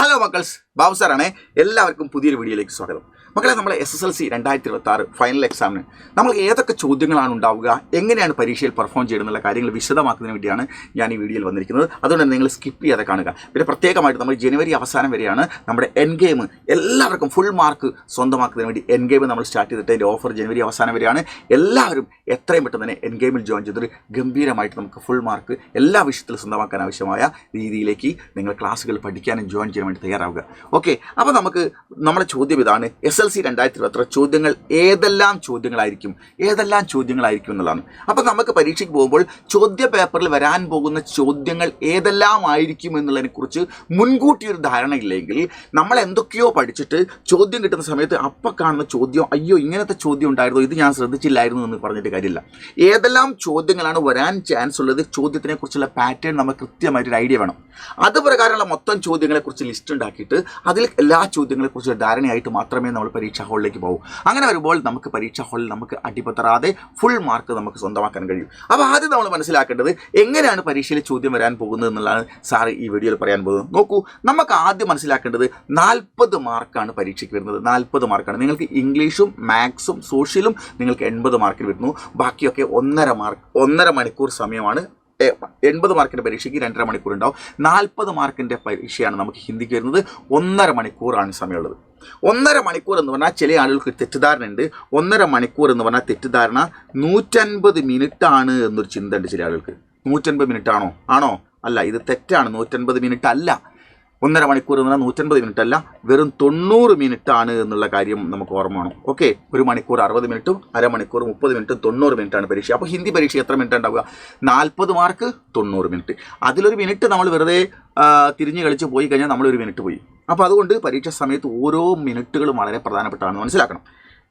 Hello മക്കൾസ്, Babu സാറാണ്. എല്ലാവർക്കും പുതിയൊരു വീഡിയോയിലേക്ക് സ്വാഗതം. മക്കളെ, നമ്മളെ SSLC 2026 ഫൈനൽ എക്സാമിന് നമ്മൾ ഏതൊക്കെ ചോദ്യങ്ങളാണ് ഉണ്ടാവുക, എങ്ങനെയാണ് പരീക്ഷയിൽ പെർഫോം ചെയ്യുന്നുള്ള കാര്യങ്ങൾ വിശദമാക്കുന്നതിന് വേണ്ടിയാണ് ഞാൻ ഈ വീഡിയോയിൽ വന്നിരിക്കുന്നത്. അതുകൊണ്ട് തന്നെ നിങ്ങൾ സ്കിപ്പ് ചെയ്യാതെ കാണുക. പിന്നെ പ്രത്യേകമായിട്ട് നമ്മൾ ജനുവരി അവസാനം വരെയാണ് നമ്മുടെ എൻ ഗെയിം എല്ലാവർക്കും ഫുൾ മാർക്ക് സ്വന്തമാക്കുന്നതിന് വേണ്ടി എൻ ഗെയിം നമ്മൾ സ്റ്റാർട്ട് ചെയ്തിട്ട് അതിൻ്റെ ഓഫർ ജനുവരി അവസാനം വരെയാണ്. എല്ലാവരും എത്രയും പെട്ടെന്ന് തന്നെ എൻ ഗെയിമിൽ ജോയിൻ ചെയ്തിട്ട് ഗംഭീരമായിട്ട് നമുക്ക് ഫുൾ മാർക്ക് എല്ലാ വിഷയത്തിലും സ്വന്തമാക്കാൻ ആവശ്യമായ രീതിയിലേക്ക് നിങ്ങൾ ക്ലാസ്സുകൾ പഠിക്കാനും ജോയിൻ ചെയ്യാൻ വേണ്ടി തയ്യാറാവുക. ഓക്കെ, അപ്പോൾ നമുക്ക് നമ്മുടെ ചോദ്യം ഇതാണ്. SSLC 2026 ചോദ്യങ്ങൾ ഏതെല്ലാം ചോദ്യങ്ങളായിരിക്കും എന്നുള്ളതാണ്. അപ്പോൾ നമുക്ക് പരീക്ഷയ്ക്ക് പോകുമ്പോൾ ചോദ്യ പേപ്പറിൽ വരാൻ പോകുന്ന ചോദ്യങ്ങൾ ഏതെല്ലാം ആയിരിക്കും എന്നുള്ളതിനെക്കുറിച്ച് മുൻകൂട്ടി ഒരു ധാരണയില്ലെങ്കിൽ നമ്മൾ എന്തൊക്കെയോ പഠിച്ചിട്ട് ചോദ്യം കിട്ടുന്ന സമയത്ത് അപ്പം കാണുന്ന ചോദ്യം, അയ്യോ ഇങ്ങനത്തെ ചോദ്യം ഉണ്ടായിരുന്നു, ഇത് ഞാൻ ശ്രദ്ധിച്ചില്ലായിരുന്നു എന്ന് പറഞ്ഞിട്ട് കാര്യമില്ല. ഏതെല്ലാം ചോദ്യങ്ങളാണ് വരാൻ ചാൻസ് ഉള്ളത്, ചോദ്യത്തിനെ കുറിച്ചുള്ള പാറ്റേൺ നമുക്ക് കൃത്യമായിട്ടൊരു ഐഡിയ വേണം. അതുപ്രകാരമുള്ള മൊത്തം ചോദ്യങ്ങളെക്കുറിച്ച് ലിസ്റ്റ് ഉണ്ടാക്കിയിട്ട് അതിൽ എല്ലാ ചോദ്യങ്ങളെക്കുറിച്ച് ധാരണയായിട്ട് മാത്രമേ നമ്മൾ പരീക്ഷാ ഹാളിലേക്ക് പോകും. അങ്ങനെ വരുമ്പോൾ നമുക്ക് പരീക്ഷാ ഹാളിൽ നമുക്ക് അടിപതറാതെ ഫുൾ മാർക്ക് നമുക്ക് സ്വന്തമാക്കാൻ കഴിയും. അപ്പോൾ ആദ്യം നമ്മൾ മനസ്സിലാക്കേണ്ടത് എങ്ങനെയാണ് പരീക്ഷയിൽ ചോദ്യം വരാൻ പോകുന്നത് എന്നുള്ളതാണ് സാറ് ഈ വീഡിയോയിൽ പറയാൻ പോകുന്നത്. നോക്കൂ, നമുക്ക് ആദ്യം മനസ്സിലാക്കേണ്ടത് 40 മാർക്കാണ് പരീക്ഷയ്ക്ക് വരുന്നത്. 40 മാർക്കാണ്. നിങ്ങൾക്ക് ഇംഗ്ലീഷും മാത്സും സോഷ്യലും നിങ്ങൾക്ക് 80 മാർക്കിൽ വരുന്നു. ബാക്കിയൊക്കെ 1.5 മണിക്കൂർ സമയമാണ്. 80 മാർക്കിൻ്റെ പരീക്ഷയ്ക്ക് 2.5 മണിക്കൂർ ഉണ്ടാവും. 40 മാർക്കിൻ്റെ പരീക്ഷയാണ് നമുക്ക് ഹിന്ദിക്ക് വരുന്നത്. 1.5 മണിക്കൂറാണ് സമയമുള്ളത്. 1.5 മണിക്കൂർ എന്ന് പറഞ്ഞാൽ ചില ആളുകൾക്ക് തെറ്റിദ്ധാരണ ഉണ്ട്. 1.5 മണിക്കൂർ എന്ന് പറഞ്ഞാൽ തെറ്റിദ്ധാരണ 150 മിനിറ്റ് ആണ് എന്നൊരു ചിന്ത ഉണ്ട് ചില ആളുകൾക്ക്. 150 മിനിറ്റ് ആണോ? അല്ല, ഇത് തെറ്റാണ്. 150 മിനിറ്റ് അല്ല. 1.5 മണിക്കൂർ എന്ന് പറഞ്ഞാൽ 150 മിനിറ്റ് അല്ല, വെറും 90 മിനിറ്റ് ആണ് എന്നുള്ള കാര്യം നമുക്ക് ഓർമ്മ വേണം. ഓക്കെ, 1 മണിക്കൂർ 60 മിനിറ്റും അരമണിക്കൂർ 30 മിനിറ്റും 90 മിനിറ്റാണ് പരീക്ഷ. അപ്പോൾ ഹിന്ദി പരീക്ഷ എത്ര മിനിറ്റ് ഉണ്ടാവുക? 40 മാർക്ക് 90 മിനിറ്റ്. അതിലൊരു മിനിറ്റ് നമ്മൾ വെറുതെ തിരിഞ്ഞ് കളിച്ച് പോയി കഴിഞ്ഞാൽ നമ്മളൊരു മിനിറ്റ് പോയി. അപ്പോൾ അതുകൊണ്ട് പരീക്ഷ സമയത്ത് ഓരോ മിനിറ്റുകളും വളരെ പ്രധാനപ്പെട്ടാണെന്ന് മനസ്സിലാക്കണം.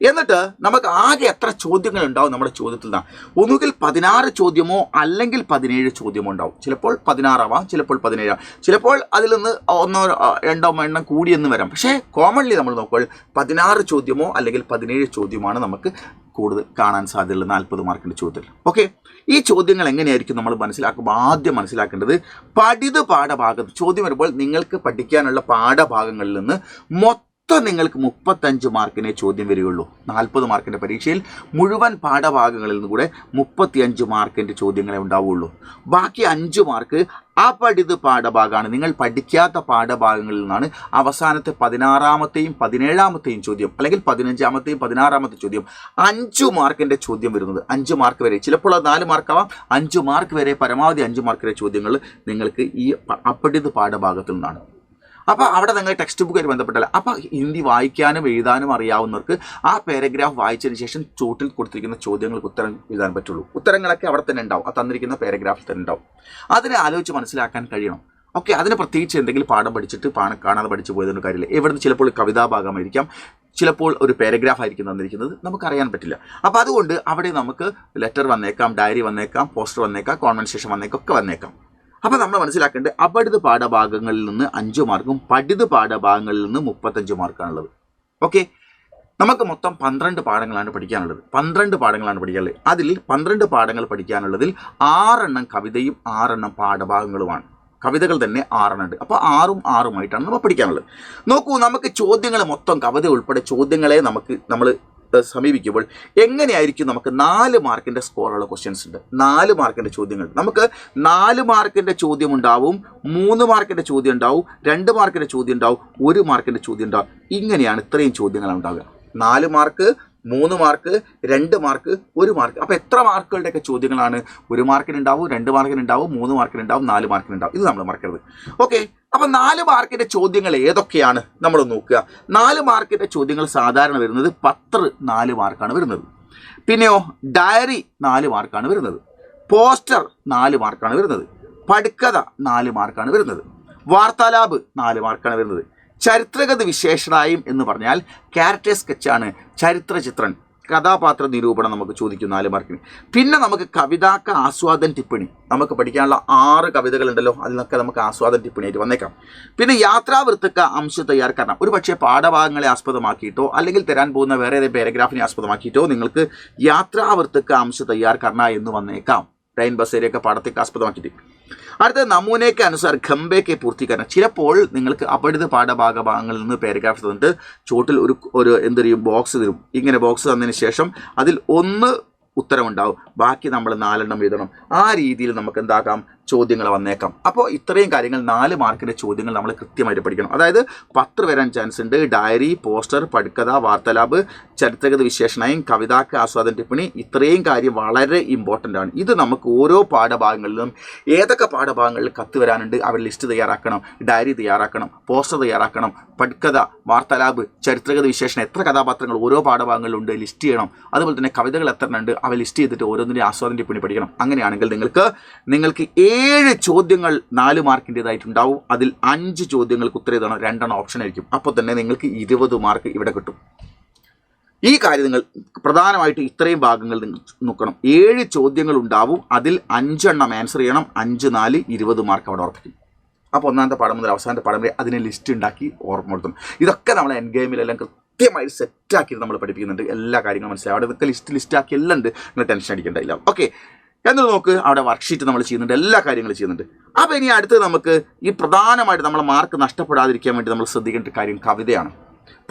എന്നിട്ട് നമുക്ക് ആകെ എത്ര ചോദ്യങ്ങൾ ഉണ്ടാവും നമ്മുടെ ചോദ്യത്തിൽ നിന്നാണ്? ഒന്നുകിൽ 16 ചോദ്യമോ അല്ലെങ്കിൽ 17 ചോദ്യമോ ഉണ്ടാവും. ചിലപ്പോൾ 16 ആവാം, ചിലപ്പോൾ 17 ആവാം, ചിലപ്പോൾ അതിൽ നിന്ന് 1-2 എണ്ണം കൂടിയെന്ന് വരാം. പക്ഷേ കോമൺലി നമ്മൾ നോക്കുമ്പോൾ 16 ചോദ്യമോ അല്ലെങ്കിൽ 17 ചോദ്യമാണ് നമുക്ക് കൂടുതൽ കാണാൻ സാധ്യതയുള്ള 40 മാർക്കിൻ്റെ ചോദ്യത്തിൽ. ഓക്കെ, ഈ ചോദ്യങ്ങൾ എങ്ങനെയായിരിക്കും നമ്മൾ മനസ്സിലാക്കുമ്പോൾ ആദ്യം മനസ്സിലാക്കേണ്ടത് പഠിത പാഠഭാഗം ചോദ്യം വരുമ്പോൾ നിങ്ങൾക്ക് പഠിക്കാനുള്ള പാഠഭാഗങ്ങളിൽ നിന്ന് നിങ്ങൾക്ക് 35 മാർക്കിനെ ചോദ്യം വരികയുള്ളൂ. 40 മാർക്കിൻ്റെ പരീക്ഷയിൽ മുഴുവൻ പാഠഭാഗങ്ങളിൽ നിന്ന് കൂടെ 35 മാർക്കിൻ്റെ ചോദ്യങ്ങളെ ഉണ്ടാവുകയുള്ളൂ. ബാക്കി 5 മാർക്ക് അപഠിത പാഠഭാഗമാണ്. നിങ്ങൾ പഠിക്കാത്ത പാഠഭാഗങ്ങളിൽ നിന്നാണ് അവസാനത്തെ 16-ാമത്തെയും 17-ാമത്തെയും ചോദ്യം അല്ലെങ്കിൽ 15-ാമത്തെയും 16-ാമത്തെ ചോദ്യം 5 മാർക്കിൻ്റെ ചോദ്യം വരുന്നത്. 5 മാർക്ക് വരെ, ചിലപ്പോൾ അത് 4 മാർക്കാവാം. 5 മാർക്ക് വരെ, പരമാവധി 5 മാർക്കിൻ്റെ ചോദ്യങ്ങൾ നിങ്ങൾക്ക് ഈ അപഠിത പാഠഭാഗത്തിൽ നിന്നാണ്. അപ്പോൾ അവിടെ നിങ്ങൾ ടെക്സ്റ്റ് ബുക്കായിട്ട് ബന്ധപ്പെട്ടല്ല. അപ്പോൾ ഹിന്ദി വായിക്കാനും എഴുതാനും അറിയാവുന്നവർക്ക് ആ പാരഗ്രാഫ് വായിച്ചതിന് ശേഷം ചോട്ടിൽ കൊടുത്തിരിക്കുന്ന ചോദ്യങ്ങൾക്ക് ഉത്തരം എഴുതാൻ പറ്റുള്ളൂ. ഉത്തരങ്ങളൊക്കെ അവിടെ തന്നെ ഉണ്ടാവും, ആ തന്നിരിക്കുന്ന പാരഗ്രാഫിൽ തന്നെ ഉണ്ടാവും. അതിനെ ആലോചിച്ച് മനസ്സിലാക്കാൻ കഴിയണം. ഓക്കെ, അതിന് പ്രത്യേകിച്ച് എന്തെങ്കിലും പാഠം പഠിച്ചിട്ട് കാണാതെ പഠിച്ചു പോയതൊന്നും കാര്യമില്ല. ഇവിടുന്ന് ചിലപ്പോൾ കവിതാഭാഗമായിരിക്കാം, ചിലപ്പോൾ ഒരു പാരഗ്രാഫ് ആയിരിക്കും തന്നിരിക്കുന്നത്, നമുക്കറിയാൻ പറ്റില്ല. അപ്പോൾ അതുകൊണ്ട് അവിടെ നമുക്ക് ലെറ്റർ വന്നേക്കാം, ഡയറി വന്നേക്കാം, പോസ്റ്റർ വന്നേക്കാം, കോൺവെൻസേഷൻ വന്നേക്കാം, ഒക്കെ വന്നേക്കാം. അപ്പോൾ നമ്മൾ മനസ്സിലാക്കേണ്ടത് അപഠിത പാഠഭാഗങ്ങളിൽ നിന്ന് 5 മാർക്കും പഠിത പാഠഭാഗങ്ങളിൽ നിന്ന് 35 മാർക്കാണുള്ളത്. ഓക്കെ, നമുക്ക് മൊത്തം 12 പാഠങ്ങളാണ് പഠിക്കാനുള്ളത്. 12 പാഠങ്ങളാണ് പഠിക്കാനുള്ളത്. അതിൽ 12 പാഠങ്ങൾ പഠിക്കാനുള്ളതിൽ 6 എണ്ണം കവിതയും 6 എണ്ണം പാഠഭാഗങ്ങളുമാണ്. കവിതകൾ തന്നെ 6 ഉണ്ട്. അപ്പോൾ 6-6 നമ്മൾ പഠിക്കാനുള്ളത്. നോക്കൂ, നമുക്ക് ചോദ്യങ്ങൾ മൊത്തം കവിത ഉൾപ്പെടെ ചോദ്യങ്ങളെ നമ്മൾ സമീപിക്കുമ്പോൾ എങ്ങനെയായിരിക്കും നമുക്ക് 4 മാർക്കിൻ്റെ സ്കോറുള്ള ക്വസ്റ്റ്യൻസ് ഉണ്ട്. 4 മാർക്കിൻ്റെ ചോദ്യങ്ങൾ നമുക്ക് 4 മാർക്കിൻ്റെ ചോദ്യം ഉണ്ടാവും, 3 മാർക്കിൻ്റെ ചോദ്യം ഉണ്ടാവും, 2 മാർക്കിൻ്റെ ചോദ്യം ഉണ്ടാവും, 1 മാർക്കിൻ്റെ ചോദ്യം ഉണ്ടാവും. ഇങ്ങനെയാണ് ഇത്രയും ചോദ്യങ്ങൾ ഉണ്ടാവുക. 4 മാർക്ക്, 3 മാർക്ക്, 2 മാർക്ക്, 1 മാർക്ക്. അപ്പോൾ എത്ര മാർക്കുകളുടെയൊക്കെ ചോദ്യങ്ങളാണ്? 1 മാർക്കിനുണ്ടാവും, 2 മാർക്കിനുണ്ടാവും, 3 മാർക്കിനുണ്ടാവും, 4 മാർക്കിനുണ്ടാവും. ഇത് നമ്മൾ മറക്കരുത്. ഓക്കെ, അപ്പോൾ 4 മാർക്കിൻ്റെ ചോദ്യങ്ങൾ ഏതൊക്കെയാണ് നമ്മൾ നോക്കുക. 4 മാർക്കിൻ്റെ ചോദ്യങ്ങൾ സാധാരണ വരുന്നത് പത്രം 4 മാർക്കാണ് വരുന്നത്. പിന്നെയോ ഡയറി 4 മാർക്കാണ് വരുന്നത്. പോസ്റ്റർ 4 മാർക്കാണ് വരുന്നത്. പടുക്കഥ 4 മാർക്കാണ് വരുന്നത്. വാർത്താലാപ് 4 മാർക്കാണ് വരുന്നത്. ചരിത്രഗത വിശേഷണായും എന്ന് പറഞ്ഞാൽ ക്യാരക്ടർ സ്കെച്ചാണ്, ചരിത്ര ചിത്രൻ, കഥാപാത്ര നിരൂപണം നമുക്ക് ചോദിക്കും 4 മാർക്കിന്. പിന്നെ നമുക്ക് കവിതാക്ക ആസ്വാദൻ ടിപ്പണി, നമുക്ക് പഠിക്കാനുള്ള 6 കവിതകളുണ്ടല്ലോ, അതിനൊക്കെ നമുക്ക് ആസ്വാദൻ ടിപ്പണിയായിട്ട് വന്നേക്കാം. പിന്നെ യാത്രാവൃത്തക്ക അംശം തയ്യാറാക്കണം. ഒരു പക്ഷേ പാഠഭാഗങ്ങളെ ആസ്പദമാക്കിയിട്ടോ അല്ലെങ്കിൽ തരാൻ പോകുന്ന വേറെ ഏതെങ്കിലും പാരഗ്രാഫിനെ ആസ്പദമാക്കിയിട്ടോ നിങ്ങൾക്ക് യാത്രാവൃത്തക്ക അംശം തയ്യാറാക്കണം എന്ന് വന്നേക്കാം. ട്രെയിൻ ബസ് ഏരിയൊക്കെ പാഠത്തേക്ക് ആസ്പദമാക്കിയിട്ട്. അടുത്തത് നമൂനയ്ക്ക് അനുസാർ ഖംബേക്ക് പൂർത്തീകരണം. ചിലപ്പോൾ നിങ്ങൾക്ക് അപഠിത പാഠഭാഗങ്ങളിൽ നിന്ന് പാരഗ്രാഫ് തന്നിട്ട് ചോട്ടിൽ ഒരു എന്തൊരു ബോക്സ് തരും. ഇങ്ങനെ ബോക്സ് തന്നതിന് ശേഷം അതിൽ ഒന്ന് ഉത്തരമുണ്ടാവും, ബാക്കി നമ്മൾ 4 എഴുതണം. ആ രീതിയിൽ നമുക്ക് എന്താക്കാം, ചോദ്യങ്ങൾ വന്നേക്കാം. അപ്പോൾ ഇത്രയും കാര്യങ്ങൾ 4 മാർക്കിൻ്റെ ചോദ്യങ്ങൾ നമ്മൾ കൃത്യമായിട്ട് പഠിക്കണം. അതായത് 10 വരാൻ ചാൻസ് ഉണ്ട്. ഡയറി, പോസ്റ്റർ, പടുക്കഥ, വാർത്താലാപ്, ചരിത്രഗത വിശേഷണയും, കവിതാക്ക് ആസ്വാദന ടിപ്പണി, ഇത്രയും കാര്യം വളരെ ഇമ്പോർട്ടൻ്റ് ആണ്. ഇത് നമുക്ക് ഓരോ പാഠഭാഗങ്ങളിലും ഏതൊക്കെ പാഠഭാഗങ്ങളിൽ കത്ത് വരാനുണ്ട് അവർ ലിസ്റ്റ് തയ്യാറാക്കണം. ഡയറി തയ്യാറാക്കണം, പോസ്റ്റർ തയ്യാറാക്കണം, പടുക്കഥ, വാർത്താലാപ്, ചരിത്രഗത വിശേഷണം, എത്ര കഥാപാത്രങ്ങൾ ഓരോ പാഠഭാഗങ്ങളിലുണ്ട് ലിസ്റ്റ് ചെയ്യണം. അതുപോലെ തന്നെ കവിതകൾ എത്ര ഉണ്ട് അവ ലിസ്റ്റ് ചെയ്തിട്ട് ഓരോന്നിൻ്റെ ആസ്വാദന ടിപ്പണി പഠിക്കണം. അങ്ങനെയാണെങ്കിൽ നിങ്ങൾക്ക് 7 ചോദ്യങ്ങൾ 4 മാർക്കിൻ്റെതായിട്ടുണ്ടാവും. അതിൽ 5 ചോദ്യങ്ങൾക്ക് ഉത്തരം എഴുതണം, 2 ഓപ്ഷൻ ആയിരിക്കും. അപ്പോൾ തന്നെ നിങ്ങൾക്ക് 20 മാർക്ക് ഇവിടെ കിട്ടും. ഈ കാര്യം നിങ്ങൾ പ്രധാനമായിട്ട് ഇത്രയും ഭാഗങ്ങൾ നിങ്ങൾ നോക്കണം. 7 ചോദ്യങ്ങൾ ഉണ്ടാവും, അതിൽ 5 ആൻസർ ചെയ്യണം. 5, 4, 20 മാർക്ക് അവിടെ ഉറപ്പിക്കും. അപ്പോൾ ഒന്നാമത്തെ പാഠം മുതൽ അവസാനത്തെ പാഠം വരെ അതിനെ ലിസ്റ്റ് ഉണ്ടാക്കി ഓർമ്മപ്പെടുത്തും. ഇതൊക്കെ നമ്മൾ എൻ ഗെയിമിലെല്ലാം കൃത്യമായി സെറ്റാക്കിയിട്ട് നമ്മൾ പഠിപ്പിക്കുന്നുണ്ട്. എല്ലാ കാര്യങ്ങളും മനസ്സിലാവും. അവിടെ ഇതൊക്കെ ലിസ്റ്റാക്കി എല്ലാം ഉണ്ട്. നിങ്ങൾ ടെൻഷൻ അടിക്കേണ്ടതില്ല. ഓക്കെ, എന്ന് നോക്ക്, അവിടെ വർക്ക്ഷീറ്റ് നമ്മൾ ചെയ്യുന്നുണ്ട്, എല്ലാ കാര്യങ്ങളും ചെയ്യുന്നുണ്ട്. അപ്പോൾ ഇനി അടുത്തത് നമുക്ക് ഈ പ്രധാനമായിട്ട് നമ്മളെ മാർക്ക് നഷ്ടപ്പെടാതിരിക്കാൻ വേണ്ടി നമ്മൾ ശ്രദ്ധിക്കേണ്ട കാര്യം കവിതയാണ്.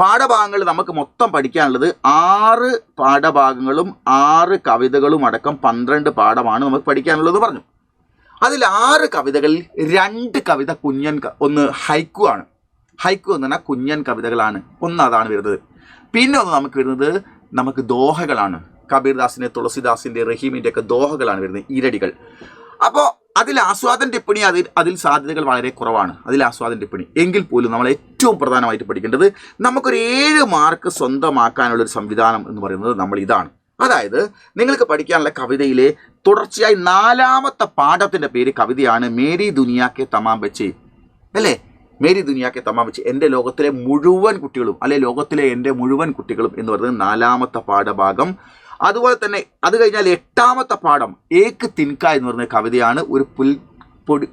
പാഠഭാഗങ്ങൾ നമുക്ക് മൊത്തം പഠിക്കാനുള്ളത് 6 പാഠഭാഗങ്ങളും 6 കവിതകളും അടക്കം 12 പാഠമാണ് നമുക്ക് പഠിക്കാനുള്ളത് പറഞ്ഞു. അതിൽ 6 കവിതകളിൽ 2 കവിത ഒന്ന് ഹൈക്കു ആണ്. ഹൈക്കു എന്ന് പറഞ്ഞാൽ കുഞ്ഞൻ കവിതകളാണ്. അതാണ് വരുന്നത്. പിന്നെ ഒന്ന് നമുക്ക് വരുന്നത് നമുക്ക് ദോഹകളാണ്. കബീർദാസിൻ്റെ, തുളസിദാസിൻ്റെ, റഹീമിൻ്റെ ഒക്കെ ദോഹകളാണ് വരുന്നത്, ഈരടികൾ. അപ്പോൾ അതിൽ ആസ്വാദന ടിപ്പണി അതിൽ സാധ്യതകൾ വളരെ കുറവാണ്. അതിൽ ആസ്വാദന ടിപ്പണി എങ്കിൽ പോലും നമ്മൾ ഏറ്റവും പ്രധാനമായിട്ട് പഠിക്കേണ്ടത് നമുക്കൊരു 7 മാർക്ക് സ്വന്തമാക്കാനുള്ളൊരു സംവിധാനം എന്ന് പറയുന്നത് നമ്മൾ ഇതാണ്. അതായത് നിങ്ങൾക്ക് പഠിക്കാനുള്ള കവിതയിലെ തുടർച്ചയായി 4ാമത്തെ പാഠത്തിൻ്റെ പേര് കവിതയാണ് മേരി ദുനിയാക്കെ തമാം ബച്ചേ, അല്ലേ? മേരി ദുനിയാക്കെ തമാം ബച്ചേ, എൻ്റെ ലോകത്തിലെ മുഴുവൻ കുട്ടികളും, അല്ലെ ലോകത്തിലെ എൻ്റെ മുഴുവൻ കുട്ടികളും എന്ന് പറയുന്നത് 4ാമത്തെ പാഠഭാഗം. അതുപോലെ തന്നെ അത് കഴിഞ്ഞാൽ 8ാമത്തെ പാഠം ഏക്ക് തിൻക എന്ന് പറയുന്ന കവിതയാണ്. ഒരു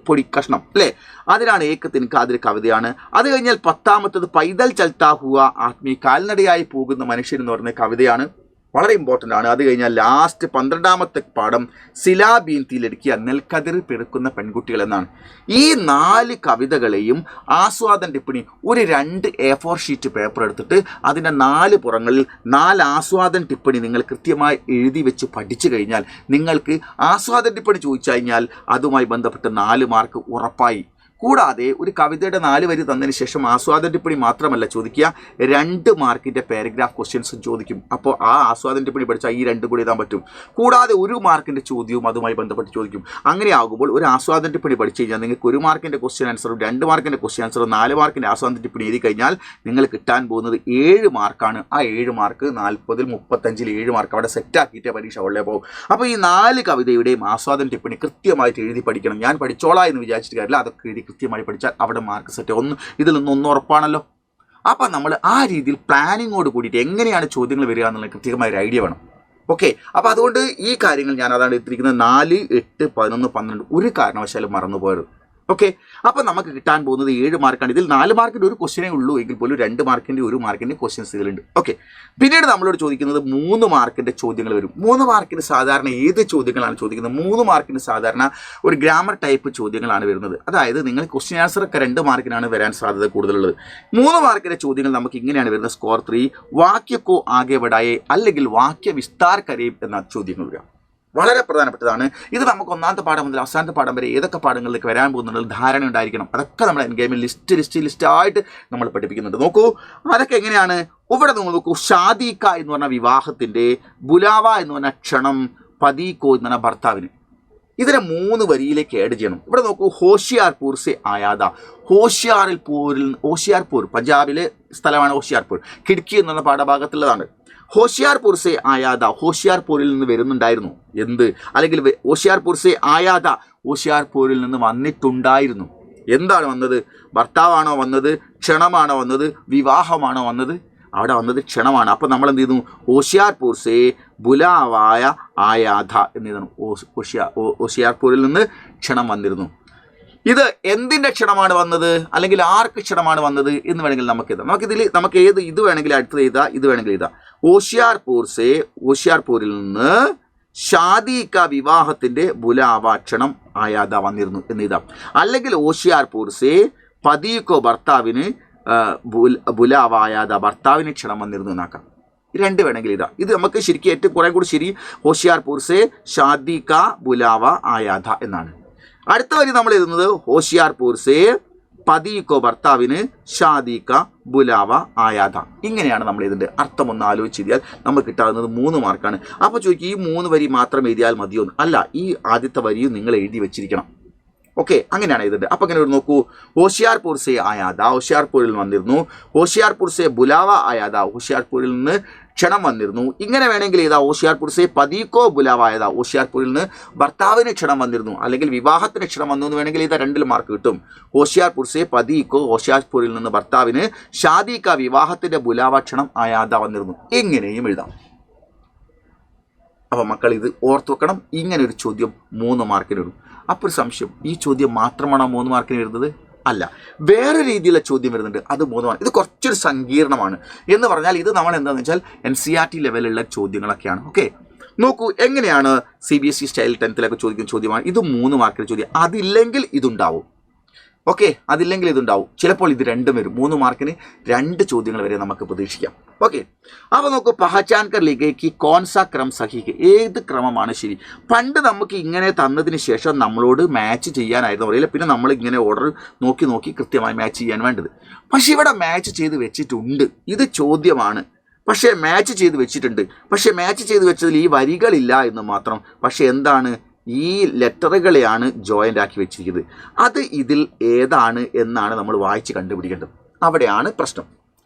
പൊടി കഷ്ണം, അല്ലേ? അതിനാണ് ഏക്ക് തിൻക, അതിൽ കവിതയാണ്. അത് കഴിഞ്ഞാൽ 10ാമത്തത് പൈതൽ ചൽത്താ ഹുവ ആത്മീ, കാൽനടയായി പോകുന്ന മനുഷ്യൻ എന്ന് പറയുന്ന കവിതയാണ്. വളരെ ഇമ്പോർട്ടൻ്റ് ആണ്. അത് കഴിഞ്ഞാൽ ലാസ്റ്റ് 12ാമത്തെ പാഠം സിലാ ബീൻതിയിലടുക്കിയ നെൽക്കതിർ പെറുക്കുന്ന പെൺകുട്ടികൾ എന്നാണ്. ഈ 4 കവിതകളെയും ആസ്വാദന ടിപ്പണി ഒരു 2 A4 ഷീറ്റ് പേപ്പർ എടുത്തിട്ട് അതിൻ്റെ 4 പുറങ്ങളിൽ 4 ആസ്വാദന ടിപ്പണി നിങ്ങൾ കൃത്യമായി എഴുതി വെച്ച് പഠിച്ചു കഴിഞ്ഞാൽ നിങ്ങൾക്ക് ആസ്വാദന ടിപ്പണി ചോദിച്ചു കഴിഞ്ഞാൽ അതുമായി ബന്ധപ്പെട്ട് 4 മാർക്ക് ഉറപ്പായി. കൂടാതെ ഒരു കവിതയുടെ 4 വരി തന്നതിന് ശേഷം ആസ്വാദന ടിപ്പണി മാത്രമല്ല ചോദിക്കുക, 2 മാർക്കിൻ്റെ പാരഗ്രാഫ് ക്വസ്റ്റ്യൻസും ചോദിക്കും. അപ്പോൾ ആ ആസ്വാദന ടിപ്പണി പഠിച്ചാൽ ഈ 2 കൂടി എഴുതാൻ പറ്റും. കൂടാതെ 1 മാർക്കിൻ്റെ ചോദ്യവും അതുമായി ബന്ധപ്പെട്ട് ചോദിക്കും. അങ്ങനെ ആകുമ്പോൾ ഒരു ആസ്വാദന ടിപ്പണി പഠിച്ചു കഴിഞ്ഞാൽ നിങ്ങൾക്ക് 1 മാർക്കിൻ്റെ ക്വസ്റ്റ്യൻ ആൻസറും 2 മാർക്കിൻ്റെ ക്വസ്റ്റ്യൻ ആൻസറും 4 മാർക്കിൻ്റെ ആസ്വാദന ടിപ്പണി എഴുതി കഴിഞ്ഞാൽ നിങ്ങൾ കിട്ടാൻ പോകുന്നത് 7 മാർക്കാണ്. ആ 7 മാർക്ക് 40-ൽ 35-ൽ 7 മാർക്ക് അവിടെ സെറ്റാക്കിയിട്ടേ പരീക്ഷ ഉള്ളേ പോകും. അപ്പോൾ ഈ 4 കവിതയുടെയും ആസ്വാദന ടിപ്പണി കൃത്യമായിട്ട് എഴുതി പഠിക്കണം. ഞാൻ പഠിച്ചോളാം എന്ന് വിചാരിച്ചിട്ട് കാര്യമില്ല, അതൊക്കെ എഴുതി കൃത്യമായി പഠിച്ചാൽ അവിടെ മാർക്ക് സെറ്റ്. ഇതിലൊന്നും ഉറപ്പാണല്ലോ. അപ്പം നമ്മൾ ആ രീതിയിൽ പ്ലാനിങ്ങോട് കൂടിയിട്ട് എങ്ങനെയാണ് ചോദ്യങ്ങൾ വരിക എന്നുള്ള കൃത്യമായ ഒരു ഐഡിയ വേണം. ഓക്കെ, അപ്പോൾ അതുകൊണ്ട് ഈ കാര്യങ്ങൾ ഞാൻ അതാണ് എടുത്തിരിക്കുന്നത്. 4, 8, 11, 12 ഒരു കാരണവശാലും മറന്നുപോയത്. ഓക്കെ, അപ്പോൾ നമുക്ക് കിട്ടാൻ പോകുന്നത് 7 മാർക്കാണ്. ഇതിൽ 4 മാർക്കിൻ്റെ ഒരു ക്വസ്റ്റ്യനേ ഉള്ളൂ എങ്കിൽ പോലും 2 മാർക്കിൻ്റെ 1 മാർക്കിൻ്റെ ക്വസ്റ്റ്യൻസ് ഇതിലുണ്ട്. ഓക്കെ, പിന്നീട് നമ്മളോട് ചോദിക്കുന്നത് 3 മാർക്കിൻ്റെ ചോദ്യങ്ങൾ വരും. 3 മാർക്കിന് സാധാരണ ഏത് ചോദ്യങ്ങളാണ് ചോദിക്കുന്നത്? 3 മാർക്കിന് സാധാരണ ഒരു ഗ്രാമർ ടൈപ്പ് ചോദ്യങ്ങളാണ് വരുന്നത്. അതായത് നിങ്ങൾ ക്വസ്റ്റ്യൻ ആൻസറൊക്കെ 2 മാർക്കിനാണ് വരാൻ സാധ്യത കൂടുതലുള്ളത്. 3 മാർക്കിൻ്റെ ചോദ്യങ്ങൾ നമുക്ക് ഇങ്ങനെയാണ് വരുന്നത്. സ്കോർ 3, വാക്യക്കോ ആകെ ബഡായേ അല്ലെങ്കിൽ വാക്യ വിസ്താർ കരയും എന്ന ചോദ്യങ്ങൾ വരിക. വളരെ പ്രധാനപ്പെട്ടതാണ്. ഇത് നമുക്ക് 1ാമത്തെ പാഠം മുതൽ അവസാനത്തെ പാഠം വരെ ഏതൊക്കെ പാഠങ്ങളിലേക്ക് വരാൻ പോകുന്നുള്ള ധാരണ ഉണ്ടായിരിക്കണം. അതൊക്കെ നമ്മൾ എൻ ഗെയിമിൽ ലിസ്റ്റായിട്ട് നമ്മൾ പഠിപ്പിക്കുന്നുണ്ട്. നോക്കൂ, അതൊക്കെ എങ്ങനെയാണ്. ഇവിടെ നോക്കൂ, ഷാദീക്ക എന്ന് പറഞ്ഞ വിവാഹത്തിൻ്റെ, ബുലാവ എന്ന് പറഞ്ഞ ക്ഷണം, പതീക്കോ എന്ന് പറഞ്ഞ ഭർത്താവിന്, ഇതിനെ 3 വരിയിലേക്ക് ആഡ് ചെയ്യണം. ഇവിടെ നോക്കൂ, ഹോഷിയാർപൂർ സെ ആയാദ, ഹോഷിയാർപൂർ പഞ്ചാബിലെ സ്ഥലമാണ് ഹോഷിയാർപൂർ. കിഡ്ക്കി എന്നുള്ള പാഠഭാഗത്തുള്ളതാണ്. ഹോഷിയാർപൂർ സെ ആയാദ, ഹോഷിയാർപൂരിൽ നിന്ന് വരുന്നുണ്ടായിരുന്നു. എന്ത്? അല്ലെങ്കിൽ ഹോഷിയാർപൂർ സെ ആയാദ, ഹോഷിയാർപൂരിൽ നിന്ന് വന്നിട്ടുണ്ടായിരുന്നു. എന്താണ് വന്നത്? ഭർത്താവാണോ വന്നത്? ക്ഷണമാണോ വന്നത്? വിവാഹമാണോ വന്നത്? അവിടെ വന്നത് ക്ഷണമാണ്. അപ്പോൾ നമ്മൾ എന്ത് ചെയ്യുന്നു? ഹോഷിയാർപൂർ സെ ബുലാവായ ആയാധ എന്ന് എഴുതണം. ഹോഷിയാർപൂരിൽ നിന്ന് ക്ഷണം വന്നിരുന്നു. ഇത് എന്തിൻ്റെ ക്ഷണമാണ് വന്നത്, അല്ലെങ്കിൽ ആർക്ക് ക്ഷണമാണ് വന്നത് എന്ന് വേണമെങ്കിൽ നമുക്ക് എഴുതാം. നമുക്ക് ഇത് വേണമെങ്കിൽ അടുത്തത് എഴുതാം, ഇത് വേണമെങ്കിൽ എഴുതാം. ഹോഷിയാർപൂരിൽ നിന്ന് ഷാദിക വിവാഹത്തിൻ്റെ ബുലാവാക്ഷണം ആയാത വന്നിരുന്നു എന്നിതാ. അല്ലെങ്കിൽ ഹോഷിയാർപൂർ സേ പതിക്കോ ഭർത്താവിന് ബുലാവായാത ഭർത്താവിന് ക്ഷണം വന്നിരുന്നു എന്നാക്കാം. രണ്ട് വേണമെങ്കിൽ ഇതാ. ഇത് നമുക്ക് ശരിക്കും ഏറ്റവും കുറേ കൂടി ശരി ഹോഷിയാർപൂർ സേ ഷാദിക ബുലാവ ആയാത എന്നാണ്. അടുത്ത വരി നമ്മൾ എഴുതുന്നത് ഹോഷിയാർപൂർ സേ പതിക്കോ ഭർത്താവിന് ഷാദിക ബുലാവ ആയാത. ഇങ്ങനെയാണ് നമ്മൾ ഇതിൻ്റെ അർത്ഥം ഒന്ന് ആലോചിച്ചെഴുതിയാൽ നമുക്ക് കിട്ടാവുന്നത് 3 മാർക്കാണ്. അപ്പോൾ ചോദിക്കും ഈ 3 വരി മാത്രം എഴുതിയാൽ മതിയോ? അല്ല, ഈ ആദ്യത്തെ വരിയും നിങ്ങൾ എഴുതി വെച്ചിരിക്കണം. ഓക്കെ, അങ്ങനെയാണ് ഇതിൻ്റെ. അപ്പം ഇങ്ങനെ നോക്കൂ, ഹോഷിയാർപൂർ സേ ആയാത, ഹോഷിയാർപൂരിൽ വന്നിരുന്നു. ഹോഷിയാർപൂർ സേ ബുലാവ ആയാത, ഹോഷിയാർപൂരിൽ നിന്ന് ക്ഷണം വന്നിരുന്നു. ഇങ്ങനെ വേണമെങ്കിൽ ഇതാ ഹോഷിയാർപൂർ സേ പതിക്കോ ബുലാവ ആയത, ഹോഷിയാർപൂരിൽ നിന്ന് ഭർത്താവിന് ക്ഷണം വന്നിരുന്നു, അല്ലെങ്കിൽ വിവാഹത്തിന് ക്ഷണം വന്നു എന്ന് വേണമെങ്കിൽ ഇതാ 2 മാർക്ക് കിട്ടും. ഹോഷിയാർപൂർ സേ പതിക്കോ, ഹോഷിയാർപൂരിൽ നിന്ന് ഭർത്താവിന് ഷാദിക വിവാഹത്തിൻ്റെ ബുലാവ ക്ഷണം ആയാത വന്നിരുന്നു. എങ്ങനെയും എഴുതാം. അപ്പോൾ മക്കൾ ഇത് ഓർത്ത് വെക്കണം. ഇങ്ങനെ ഒരു ചോദ്യം 3 മാർക്കിന് വരും. അപ്പോൾ ഒരു സംശയം, ഈ ചോദ്യം മാത്രമാണോ 3 മാർക്കിന് വരുന്നത്? അല്ല, വേറെ രീതിയിലുള്ള ചോദ്യം വരുന്നുണ്ട്, അത് 3 മാർക്ക്. ഇത് കുറച്ചൊരു സങ്കീർണമാണ്. എന്ന് പറഞ്ഞാൽ ഇത് നമ്മൾ എന്താണെന്ന് വെച്ചാൽ NCERT ലെവലിലുള്ള ചോദ്യങ്ങളൊക്കെയാണ്. ഓക്കെ, നോക്കൂ എങ്ങനെയാണ് CBSE സ്റ്റൈൽ 10th ചോദിക്കുന്ന ചോദ്യമാണ്. ഇത് 3 മാർക്കിന് ചോദ്യം. അതില്ലെങ്കിൽ ഇതുണ്ടാവും. ഓക്കെ, അതില്ലെങ്കിൽ ഇതുണ്ടാവും. ചിലപ്പോൾ ഇത് രണ്ടും വരും. 3 മാർക്കിന് 2 ചോദ്യങ്ങൾ വരെ നമുക്ക് പ്രതീക്ഷിക്കാം. ഓക്കെ, അപ്പോൾ നോക്കൂ, പഹചാൻ കർ ലിഗേക്ക് കോൺസാ ക്രമം സഹിക്ക്, ഏത് ക്രമമാണ് ശരി? പണ്ട് നമുക്ക് ഇങ്ങനെ തന്നതിന് ശേഷം നമ്മളോട് മാച്ച് ചെയ്യാനായിരുന്നു പറയില്ല. പിന്നെ നമ്മൾ ഇങ്ങനെ ഓർഡർ നോക്കി കൃത്യമായി മാച്ച് ചെയ്യാൻ വേണ്ടത്. പക്ഷെ ഇവിടെ മാച്ച് ചെയ്ത് വെച്ചിട്ടുണ്ട്. ഇത് ചോദ്യമാണ്, പക്ഷേ മാച്ച് ചെയ്ത് വെച്ചിട്ടുണ്ട്. പക്ഷേ മാച്ച് ചെയ്ത് വെച്ചതിൽ ഈ വരികളില്ല എന്ന് മാത്രം. പക്ഷേ എന്താണ്, ഈ ലെറ്ററുകളെയാണ് ജോയിൻ്റ് ആക്കി വെച്ചിരിക്കുന്നത്. അത് ഇതിൽ ഏതാണ് എന്നാണ് നമ്മൾ വായിച്ച് കണ്ടുപിടിക്കേണ്ടത്. അവിടെയാണ് പ്രശ്നം.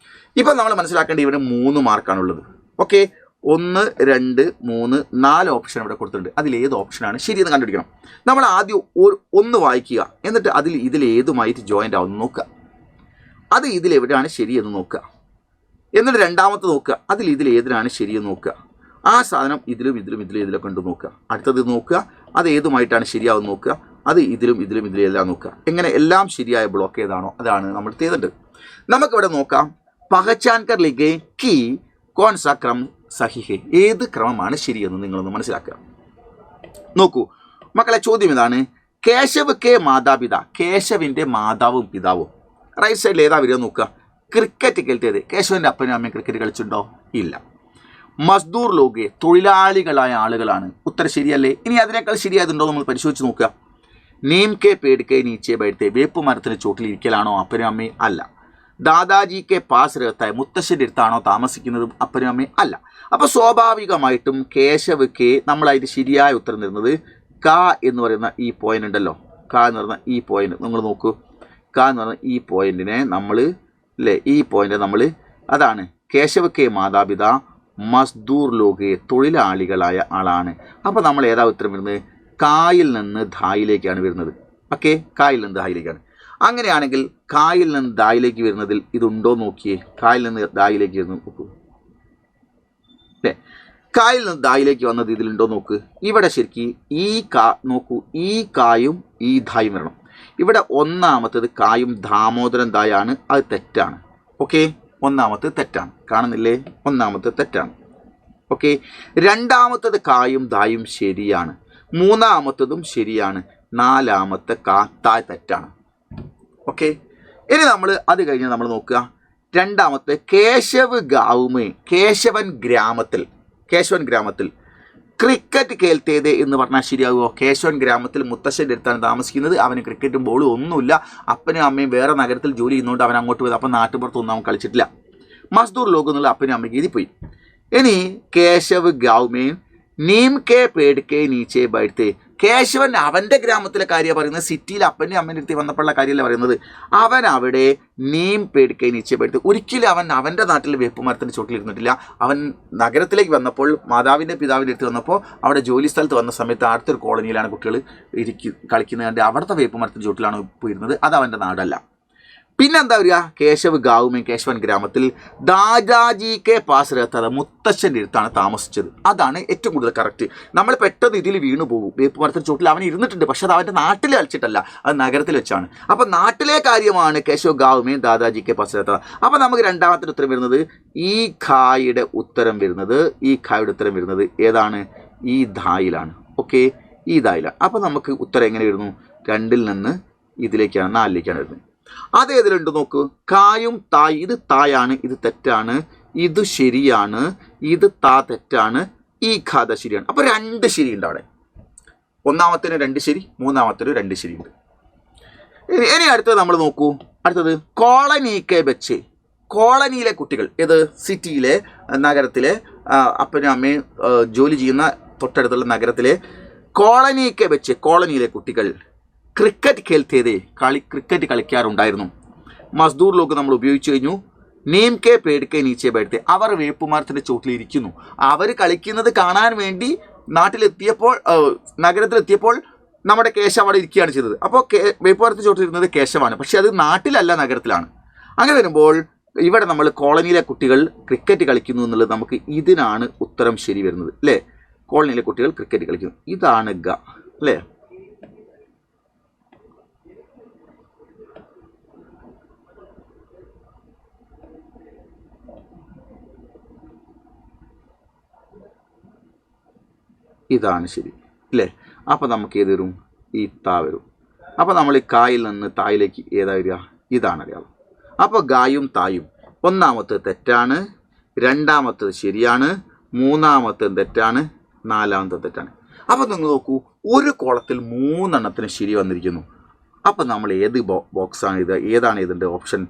ഇപ്പം നമ്മൾ മനസ്സിലാക്കേണ്ടത് ഇവിടെ 3 മാർക്കാണുള്ളത്. ഓക്കെ, 1, 2, 3, 4 ഓപ്ഷൻ ഇവിടെ കൊടുത്തിട്ടുണ്ട്. അതിലേത് ഓപ്ഷനാണ് ശരിയെന്ന് കണ്ടുപിടിക്കണം. നമ്മൾ ആദ്യം 1 വായിക്കുക, എന്നിട്ട് ഇതിലേതുമായിട്ട് ജോയിൻ്റ് ആവുമെന്ന് നോക്കുക. അത് ഇതിലെവിടെയാണ് ശരിയെന്ന് നോക്കുക. എന്നിട്ട് രണ്ടാമത്തെ നോക്കുക, ഇതിലേതിനാണ് ശരിയെന്ന് നോക്കുക. ആ സാധനം ഇതിലൊക്കെ ഉണ്ട് നോക്കുക. അടുത്തത് നോക്കുക, അത് ഏതുമായിട്ടാണ് ശരിയാവുന്ന നോക്കുക. അത് ഇതിലെല്ലാം നോക്കുക. എങ്ങനെ എല്ലാം ശരിയായ ബ്ലോക്ക് ഏതാണോ അതാണ് നമ്മൾ ചെയ്തേണ്ടത്. നമുക്കിവിടെ നോക്കാം, പഹചാൻ കർ ലിഗേ കി കോൺസാ ക്രം സഹിഹെ, ഏത് ക്രമമാണ് ശരിയെന്ന് നിങ്ങളൊന്ന് മനസ്സിലാക്കുക. നോക്കൂ മക്കളെ, ചോദ്യം ഇതാണ്, കേശവ് കെ മാതാപിത, കേശവിൻ്റെ മാതാവും പിതാവും. റൈറ്റ് സൈഡിൽ ഏതാ വരിക നോക്കുക. ക്രിക്കറ്റ് കളിച്ചത്, കേശവൻ്റെ അപ്പനും അമ്മയും ക്രിക്കറ്റ് കളിച്ചിട്ടുണ്ടോ? ഇല്ല. മസ്ദൂർ ലോകെ, തൊഴിലാളികളായ ആളുകളാണ്. ഉത്തരം ശരിയല്ലേ? ഇനി അതിനേക്കാൾ ശരിയായതുണ്ടോ നമ്മൾ പരിശോധിച്ച് നോക്കുക. നീം കെ പേട് കെ നീച്ചെ ബൈഠത്തെ, വേപ്പ് മരത്തിന് ചോട്ടിൽ ഇരിക്കലാണോ അപ്പനും അമ്മയും? അല്ല. ദാദാജി കെ പാസ് രഹത്തായ, മുത്തശ്ശൻ്റെ അടുത്താണോ താമസിക്കുന്നത് അപ്പനും അമ്മയും? അല്ല. അപ്പോൾ സ്വാഭാവികമായിട്ടും കേശവ് കെ, നമ്മളതിന് ശരിയായ ഉത്തരം തരുന്നത് ക എന്ന് പറയുന്ന ഈ പോയിന്റ് ഉണ്ടല്ലോ. ക എന്ന് പറയുന്ന ഈ പോയിന്റ് നിങ്ങൾ നോക്കൂ. ക എന്ന് പറയുന്ന ഈ പോയിന്റിനെ നമ്മൾ ഈ പോയിന്റ് നമ്മൾ അതാണ് കേശവ് കെ മാതാപിത മസ്ദൂർ ലോകെ, തൊഴിലാളികളായ ആളാണ്. അപ്പോൾ നമ്മൾ ഏതാ ഉത്തരം വരുന്നത്? കായിൽ നിന്ന് ധായിലേക്കാണ് വരുന്നത്. ഓക്കെ, കായിൽ നിന്ന് ധായിലേക്കാണ്. അങ്ങനെയാണെങ്കിൽ കായിൽ നിന്ന് ദായിലേക്ക് വരുന്നതിൽ ഇതുണ്ടോ നോക്കിയേ. കായിൽ നിന്ന് ദായിലേക്ക് വരുന്നത് നോക്കൂ അല്ലേ. കായിൽ നിന്ന് ദായിലേക്ക് വന്നത് ഇതിലുണ്ടോ നോക്ക്. ഇവിടെ ശരിക്കും ഈ നോക്കൂ, ഈ കായും ഈ ധായും വരണം. ഇവിടെ ഒന്നാമത്തത് കായും ദാമോദരൻ ദായാണ്, അത് തെറ്റാണ്. ഓക്കെ, ഒന്നാമത്തത് തെറ്റാണ്, കാണുന്നില്ലേ? ഒന്നാമത്തത് തെറ്റാണ്. ഓക്കെ, രണ്ടാമത്തത് കായും ദായും ശരിയാണ്. മൂന്നാമത്തതും ശരിയാണ്. നാലാമത്തെ തായ് തെറ്റാണ്. ഓക്കെ, ഇനി നമ്മൾ അത് കഴിഞ്ഞ് നമ്മൾ നോക്കുക. രണ്ടാമത്തെ കേശവ് ഗാവുമേ, കേശവൻ ഗ്രാമത്തിൽ ക്രിക്കറ്റ് കേൾത്തേത് എന്ന് പറഞ്ഞാൽ ശരിയാകുമോ? കേശവൻ ഗ്രാമത്തിൽ മുത്തശ്ശൻ്റെ അടുത്താണ് താമസിക്കുന്നത്. അവന് ക്രിക്കറ്റും ബോളും ഒന്നുമില്ല. അപ്പനും അമ്മയും വേറെ നഗരത്തിൽ ജോലി ചെയ്യുന്നതുകൊണ്ട് അവൻ അങ്ങോട്ട് പോയത്. അപ്പം നാട്ടുപുറത്തൊന്നും അവൻ കളിച്ചിട്ടില്ല. മസ്ദൂർ ലോകം എന്നുള്ള അപ്പനും അമ്മയ്ക്ക് ഇതിൽ പോയി. ഇനി കേശവ് ഗാവുമേ നീം കെ പേട് കെ നീച്ചെ ബൈഠത്തെ, കേശവൻ അവൻ്റെ ഗ്രാമത്തിലെ കാര്യമാണ് പറയുന്നത്. സിറ്റിയിൽ അപ്പൻ്റെ അമ്മേൻ്റെ അടുത്ത് വന്നപ്പോഴുള്ള കാര്യമല്ല പറയുന്നത്. അവൻ അവിടെ നീം പേട് കെ നീച്ചെ ബൈഠത്തെ, ഒരിക്കലും അവൻ അവൻ്റെ നാട്ടിൽ വേപ്പ് മരത്തിൻ്റെ ചോട്ടിലിരുന്നിട്ടില്ല. അവൻ നഗരത്തിലേക്ക് വന്നപ്പോൾ, മാതാവിൻ്റെ പിതാവിൻ്റെ അടുത്ത് വന്നപ്പോൾ, അവിടെ ജോലി സ്ഥലത്ത് വന്ന സമയത്ത് അടുത്തൊരു കോളനിയിലാണ് കുട്ടികൾ കളിക്കുന്നത് കണ്ട് അവിടുത്തെ വേപ്പ് മരത്തിൻ്റെ ചോട്ടിലാണ് പോയിരുന്നത്. അത് അവൻ്റെ നാടല്ല. പിന്നെന്താ വരിക? കേശവ് ഗാവുമേ, കേശവൻ ഗ്രാമത്തിൽ ദാദാജി കെ പാസ് രഹത്താ, മുത്തശ്ശൻ്റെ അടുത്താണ് താമസിച്ചത്. അതാണ് ഏറ്റവും കൂടുതൽ കറക്റ്റ്. നമ്മൾ പെട്ടെന്ന് ഇതിൽ വീണു പോകും. വേപ്പ് മരത്തിന് ചോട്ടിൽ അവൻ ഇരുന്നിട്ടുണ്ട്, പക്ഷെ അത് അവൻ്റെ നാട്ടിൽ കളിച്ചിട്ടല്ല, അത് നഗരത്തിൽ വെച്ചാണ്. അപ്പം നാട്ടിലെ കാര്യമാണ് കേശവ് ഗാവുമേ ദാദാജി കെ പാസ് രഹത്താ. അപ്പം നമുക്ക് രണ്ടാമത്തെ ഉത്തരം വരുന്നത് ഈ ഖായുടെ ഉത്തരം വരുന്നത് ഏതാണ്? ഈ ധായിലാണ്. ഓക്കെ, ഈ ധായിലാണ്. അപ്പോൾ നമുക്ക് ഉത്തരം എങ്ങനെ വരുന്നു? 2-ൽ നിന്ന് ഇതിലേക്കാണ് 4-ലേക്കാണ് വരുന്നത്. അതേതിലുണ്ട് നോക്കൂ, കായും തായ്. ഇത് തായാണ്, ഇത് തെറ്റാണ്, ഇത് ശരിയാണ്, ഇത് താ തെറ്റാണ്, ഈ ഖാദ ശരിയാണ്. അപ്പോൾ 2 ശരിയുണ്ട് അവിടെ. ഒന്നാമത്തിന് 2 ശരി, മൂന്നാമത്തിന് 2 ശരിയുണ്ട്. ഇനി അടുത്തത് നമ്മൾ നോക്കൂ. അടുത്തത് കോളനിക്കെ ബച്ചെ. കോളനിയിലെ കുട്ടികൾ, ഏത് സിറ്റിയിലെ നഗരത്തിലെ അപ്പനും അമ്മയും ജോലി ചെയ്യുന്ന തൊട്ടടുത്തുള്ള നഗരത്തിലെ കോളനിക്കെ ബച്ചെ, കോളനിയിലെ കുട്ടികൾ ക്രിക്കറ്റ് ഖേൽത്തേതേ, ക്രിക്കറ്റ് കളിക്കാറുണ്ടായിരുന്നു. മസ്ദൂർ ലോക്ക് നമ്മൾ ഉപയോഗിച്ച് കഴിഞ്ഞു. നീം കെ പേട് കെ നീച്ചെ ബൈഠത്തെ, അവർ വേപ്പുമരത്തിൻ്റെ ചോട്ടിലിരിക്കുന്നു. അവർ കളിക്കുന്നത് കാണാൻ വേണ്ടി നാട്ടിലെത്തിയപ്പോൾ, നഗരത്തിലെത്തിയപ്പോൾ നമ്മുടെ കേശവ് അവിടെ ഇരിക്കുകയാണ് ചെയ്തത്. അപ്പോൾ വേപ്പുമരത്തിന് ചോട്ടിലിരുന്നത് കേശവാണ്, പക്ഷെ അത് നാട്ടിലല്ല, നഗരത്തിലാണ്. അങ്ങനെ വരുമ്പോൾ ഇവിടെ നമ്മൾ കോളനിയിലെ കുട്ടികൾ ക്രിക്കറ്റ് കളിക്കുന്നു എന്നുള്ളത് നമുക്ക് ഇതിനാണ് ഉത്തരം ശരി വരുന്നത് അല്ലേ. കോളനിയിലെ കുട്ടികൾ ക്രിക്കറ്റ് കളിക്കുന്നു, ഇതാണ് ഗ അല്ലേ. ഇതാണ് ശരി അല്ലേ. അപ്പോൾ നമുക്ക് ഏത് വരും? ഈ താ വരും. അപ്പോൾ നമ്മൾ ഈ കായിൽ നിന്ന് തായിലേക്ക് ഏതാ വരിക? ഇതാണ് അടയാളം. അപ്പോൾ ഗായും തായും, ഒന്നാമത്തേത് തെറ്റാണ്, രണ്ടാമത്തേത് ശരിയാണ്, മൂന്നാമത്തേത് തെറ്റാണ്, നാലാമത്തേത് തെറ്റാണ്. അപ്പോൾ നിങ്ങൾ നോക്കൂ, ഒരു കോളത്തിൽ 3 എണ്ണത്തിന് ശരി വന്നിരിക്കുന്നു. അപ്പോൾ നമ്മൾ ഏത് ബോക്സാണ് ഇത്, ഏതാണ് ഇതിൻ്റെ ഓപ്ഷൻ?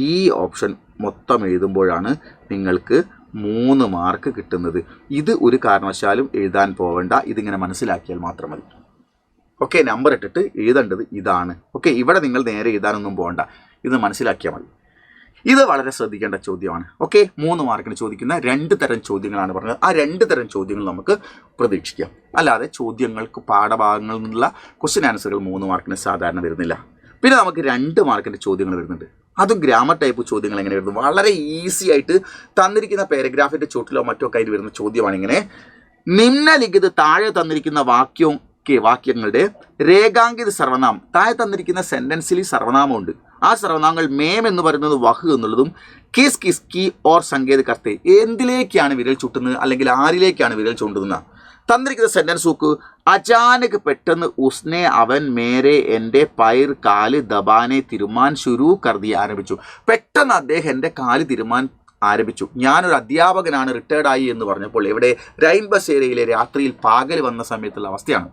ഈ ഓപ്ഷൻ മൊത്തം എഴുതുമ്പോഴാണ് നിങ്ങൾക്ക് 3 മാർക്ക് കിട്ടുന്നത്. ഇത് ഒരു കാരണവശാലും എഴുതാൻ പോവേണ്ട, ഇതിങ്ങനെ മനസ്സിലാക്കിയാൽ മാത്രം മതി. ഓക്കെ, നമ്പർ ഇട്ടിട്ട് എഴുതേണ്ടത് ഇതാണ്. ഓക്കെ, ഇവിടെ നിങ്ങൾ നേരെ എഴുതാനൊന്നും പോകണ്ട, ഇത് മനസ്സിലാക്കിയാൽ മതി. ഇത് വളരെ ശ്രദ്ധിക്കേണ്ട ചോദ്യമാണ്. ഓക്കെ, 3 മാർക്കിന് ചോദിക്കുന്ന 2 തരം ചോദ്യങ്ങളാണ് പറഞ്ഞത്. ആ 2 തരം ചോദ്യങ്ങൾ നമുക്ക് പ്രതീക്ഷിക്കാം. അല്ലാതെ ചോദ്യങ്ങൾക്ക് പാഠഭാഗങ്ങളിൽ നിന്നുള്ള ക്വസ്റ്റ്യൻ ആൻസറുകൾ 3 മാർക്കിന് സാധാരണ വരുന്നില്ല. പിന്നെ നമുക്ക് 2 മാർക്കിൻ്റെ ചോദ്യങ്ങൾ വരുന്നുണ്ട്. അതും ഗ്രാമർ ടൈപ്പ് ചോദ്യങ്ങൾ എങ്ങനെ വരുന്നു? വളരെ ഈസി ആയിട്ട് തന്നിരിക്കുന്ന പാരഗ്രാഫിൻ്റെ ചോട്ടിലോ മറ്റോ ഒക്കെ ആയിട്ട് വരുന്ന ചോദ്യമാണ് ഇങ്ങനെ. നിമ്നലിഖിത്, താഴെ തന്നിരിക്കുന്ന വാക്യങ്ങളുടെ രേഖാങ്കിത സർവനാമം. താഴെ തന്നിരിക്കുന്ന സെൻറ്റൻസിൽ സർവനാമമുണ്ട്. ആ സർവനാമങ്ങൾ മേം എന്ന് പറയുന്നത് വഹ് എന്നുള്ളതും കിസ് കിസ് കി ഓർ സങ്കേത് കർത്തെ, എന്തിലേക്കാണ് വിരൽ ചൂട്ടുന്നത് അല്ലെങ്കിൽ ആരിലേക്കാണ് വിരൽ ചൂണ്ടുന്നത്. തന്നിരിക്കുന്ന സെൻറ്റൻസ് നോക്ക്. അചാനക്, പെട്ടെന്ന്, ഉസ്നെ, അവൻ, മേരെ, എൻ്റെ, പൈർ, കാല്, ദബാനെ, തിരുമാൻ, ശുരു, കർദി, ആരംഭിച്ചു. പെട്ടെന്ന് അദ്ദേഹം എൻ്റെ കാല് തിരുമാൻ ആരംഭിച്ചു. ഞാനൊരു അധ്യാപകനാണ്, റിട്ടയർഡായി എന്ന് പറഞ്ഞപ്പോൾ ഇവിടെ റൈൻ ബസേരയിലെ രാത്രിയിൽ പാകൽ വന്ന സമയത്തുള്ള അവസ്ഥയാണ്.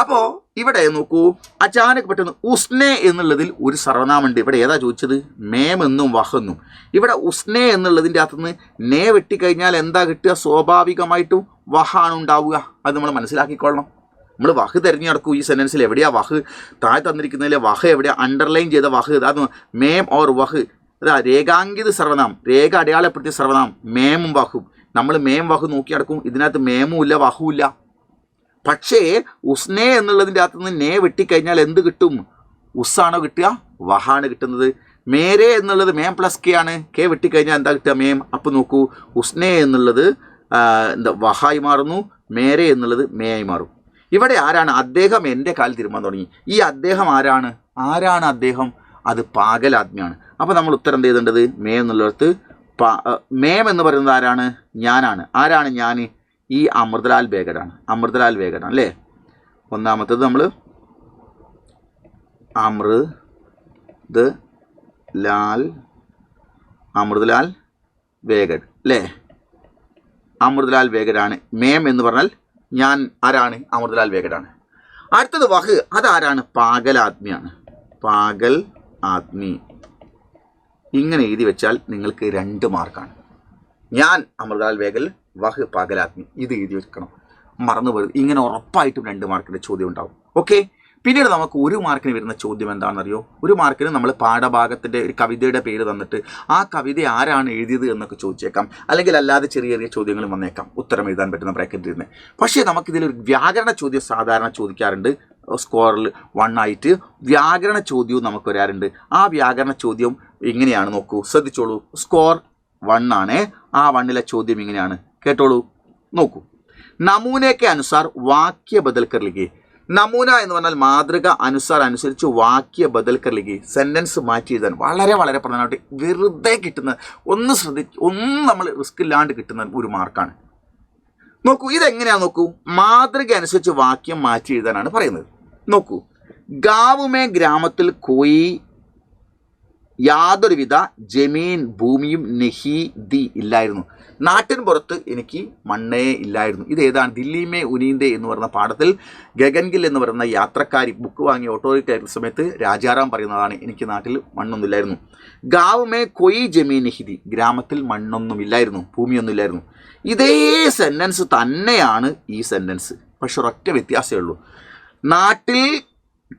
അപ്പോൾ ഇവിടെ നോക്കൂ, അചാനക് പെട്ടെന്ന്, ഉസ്നെ എന്നുള്ളതിൽ ഒരു സർവനാമുണ്ട്. ഇവിടെ ഏതാ ചോദിച്ചത്? മേം എന്നും വഹെന്നും. ഇവിടെ ഉസ്നെ എന്നുള്ളതിൻ്റെ അകത്തുനിന്ന് നേ വെട്ടിക്കഴിഞ്ഞാൽ എന്താ കിട്ടുക? സ്വാഭാവികമായിട്ടും വഹാണ് ഉണ്ടാവുക. അത് നമ്മൾ മനസ്സിലാക്കിക്കൊള്ളണം. നമ്മൾ വഹ് തിരഞ്ഞു നടക്കും. ഈ സെൻറ്റൻസിൽ എവിടെയാ വഹ്? താഴെ തന്നിരിക്കുന്നതിലെ വഹ് എവിടെയാ? അണ്ടർലൈൻ ചെയ്ത വഹ്, അത് മേം ഓർ വഹ്. അതാ രേഖാങ്കിത സർവനാമം, രേഖ അടയാളപ്പെടുത്തിയ സർവനാമം മേമും വഹും. നമ്മൾ മേം വഹു നോക്കി നടക്കും. ഇതിനകത്ത് മേമും ഇല്ല, വഹും ഇല്ല. പക്ഷേ ഉസ്നെ എന്നുള്ളതിൻ്റെ അകത്ത് നിന്ന് നേ വെട്ടിക്കഴിഞ്ഞാൽ എന്ത് കിട്ടും? ഉസ്സാണോ കിട്ടുക? വഹാണ് കിട്ടുന്നത്. മേരെ എന്നുള്ളത് മേം പ്ലസ് കെ ആണ്. കെ വെട്ടിക്കഴിഞ്ഞാൽ എന്താ കിട്ടുക? മേം. അപ്പോൾ നോക്കൂ, ഉസ്നെ എന്നുള്ളത് വഹായി മാറുന്നു, മേരെ എന്നുള്ളത് മേ ആയി മാറും. ഇവിടെ ആരാണ്? അദ്ദേഹം എൻ്റെ കാലിൽ തിരുമാൻ തുടങ്ങി. ഈ അദ്ദേഹം ആരാണ്? അദ്ദേഹം? അത് പാകലാത്മ്യാണ്. അപ്പോൾ നമ്മൾ ഉത്തരം എന്ത് ചെയ്തേണ്ടത്? മേ എന്നുള്ളിടത്ത് മേം എന്ന് പറയുന്നത് ആരാണ്? ഞാനാണ്. ആരാണ് ഞാൻ? ഈ അമൃതലാൽ ബേഗഡാണ്. അമൃതലാൽ ബേഗഡാണ് അല്ലേ. ഒന്നാമത്തേത് നമ്മൾ അമൃതലാൽ ബേഗഡ് അല്ലേ. അമൃതലാൽ ബേഗഡാണ്. മേം എന്ന് പറഞ്ഞാൽ ഞാൻ ആരാണ്? അമൃതലാൽ ബേഗഡാണ്. അടുത്തത് വഹ്, അതാരാണ്? പാഗൽ ആദ്മിയാണ്. പാഗൽ ആദ്മി. ഇങ്ങനെ എഴുതി വെച്ചാൽ നിങ്ങൾക്ക് 2 മാർക്കാണ്. ഞാൻ അമൃതലാൽ ബേഗൽ, വഹ് പാഗലാത്മി. ഇത് എഴുതി വെക്കണം, മറന്നു പോയത്. ഇങ്ങനെ ഉറപ്പായിട്ടും 2 മാർക്കിൻ്റെ ചോദ്യം ഉണ്ടാവും. ഓക്കെ, പിന്നീട് നമുക്ക് 1 മാർക്കിന് വരുന്ന ചോദ്യം എന്താണെന്നറിയോ? 1 മാർക്കിന് നമ്മൾ പാഠഭാഗത്തിൻ്റെ ഒരു കവിതയുടെ പേര് തന്നിട്ട് ആ കവിത ആരാണ് എഴുതിയത് എന്നൊക്കെ ചോദിച്ചേക്കാം. അല്ലെങ്കിൽ അല്ലാതെ ചെറിയ ചെറിയ ചോദ്യങ്ങളും വന്നേക്കാം, ഉത്തരം എഴുതാൻ പറ്റുന്ന ബ്രാക്കറ്റിൽ നിന്ന്. പക്ഷേ നമുക്കിതിലൊരു വ്യാകരണ ചോദ്യം സാധാരണ ചോദിക്കാറുണ്ട്. സ്കോറിൽ 1 ആയിട്ട് വ്യാകരണ ചോദ്യവും നമുക്ക് വരാറുണ്ട്. ആ വ്യാകരണ ചോദ്യം ഇങ്ങനെയാണ്, നോക്കൂ, ശ്രദ്ധിച്ചോളൂ. സ്കോർ 1 ആണ്. ആ 1ലെ ചോദ്യം ഇങ്ങനെയാണ്, കേട്ടോളൂ, നോക്കൂ. നമൂനയ്ക്ക് അനുസാർ വാക്യ ബദൽ കർ ലിഖിയേ. നമൂന എന്ന് പറഞ്ഞാൽ മാതൃക, അനുസാർ അനുസരിച്ച് വാക്യ ബദൽ കർ ലിഖിയേ. സെൻറ്റൻസ് മാറ്റി എഴുതാൻ വളരെ വളരെ പ്രധാനമായിട്ട് വെറുതെ കിട്ടുന്ന, ഒന്ന് നമ്മൾ റിസ്ക് ഇല്ലാണ്ട് കിട്ടുന്ന 1 മാർക്കാണ്. നോക്കൂ, ഇതെങ്ങനെയാ നോക്കൂ, മാതൃക അനുസരിച്ച് വാക്യം മാറ്റി എഴുതാനാണ് പറയുന്നത്. നോക്കൂ, ഗാവുമേ ഗ്രാമത്തിൽ കോയി യാതൊരുവിധ ജമീൻ ഭൂമിയും നെഹി ദി ഇല്ലായിരുന്നു. നാട്ടിൻ പുറത്ത് എനിക്ക് മണ്ണേ ഇല്ലായിരുന്നു. ഇതേതാണ് ദില്ലിമേ ഉനീന്ദേ എന്ന് പറയുന്ന പാഠത്തിൽ ഗഗൻഗിൽ എന്ന് പറയുന്ന യാത്രക്കാരി ബുക്ക് വാങ്ങി ഓട്ടോയിൽ കയറുന്ന സമയത്ത് രാജാറാം പറയുന്നതാണ്, എനിക്ക് നാട്ടിൽ മണ്ണൊന്നുമില്ലായിരുന്നു. ഗാവുമേ കൊയ് ജമീൻ നെഹിദി, ഗ്രാമത്തിൽ മണ്ണൊന്നുമില്ലായിരുന്നു, ഭൂമിയൊന്നുമില്ലായിരുന്നു. ഇതേ സെൻറ്റൻസ് തന്നെയാണ് ഈ സെൻറ്റൻസ്, പക്ഷെ ഒരൊറ്റ വ്യത്യാസമേ ഉള്ളൂ. നാട്ടിൽ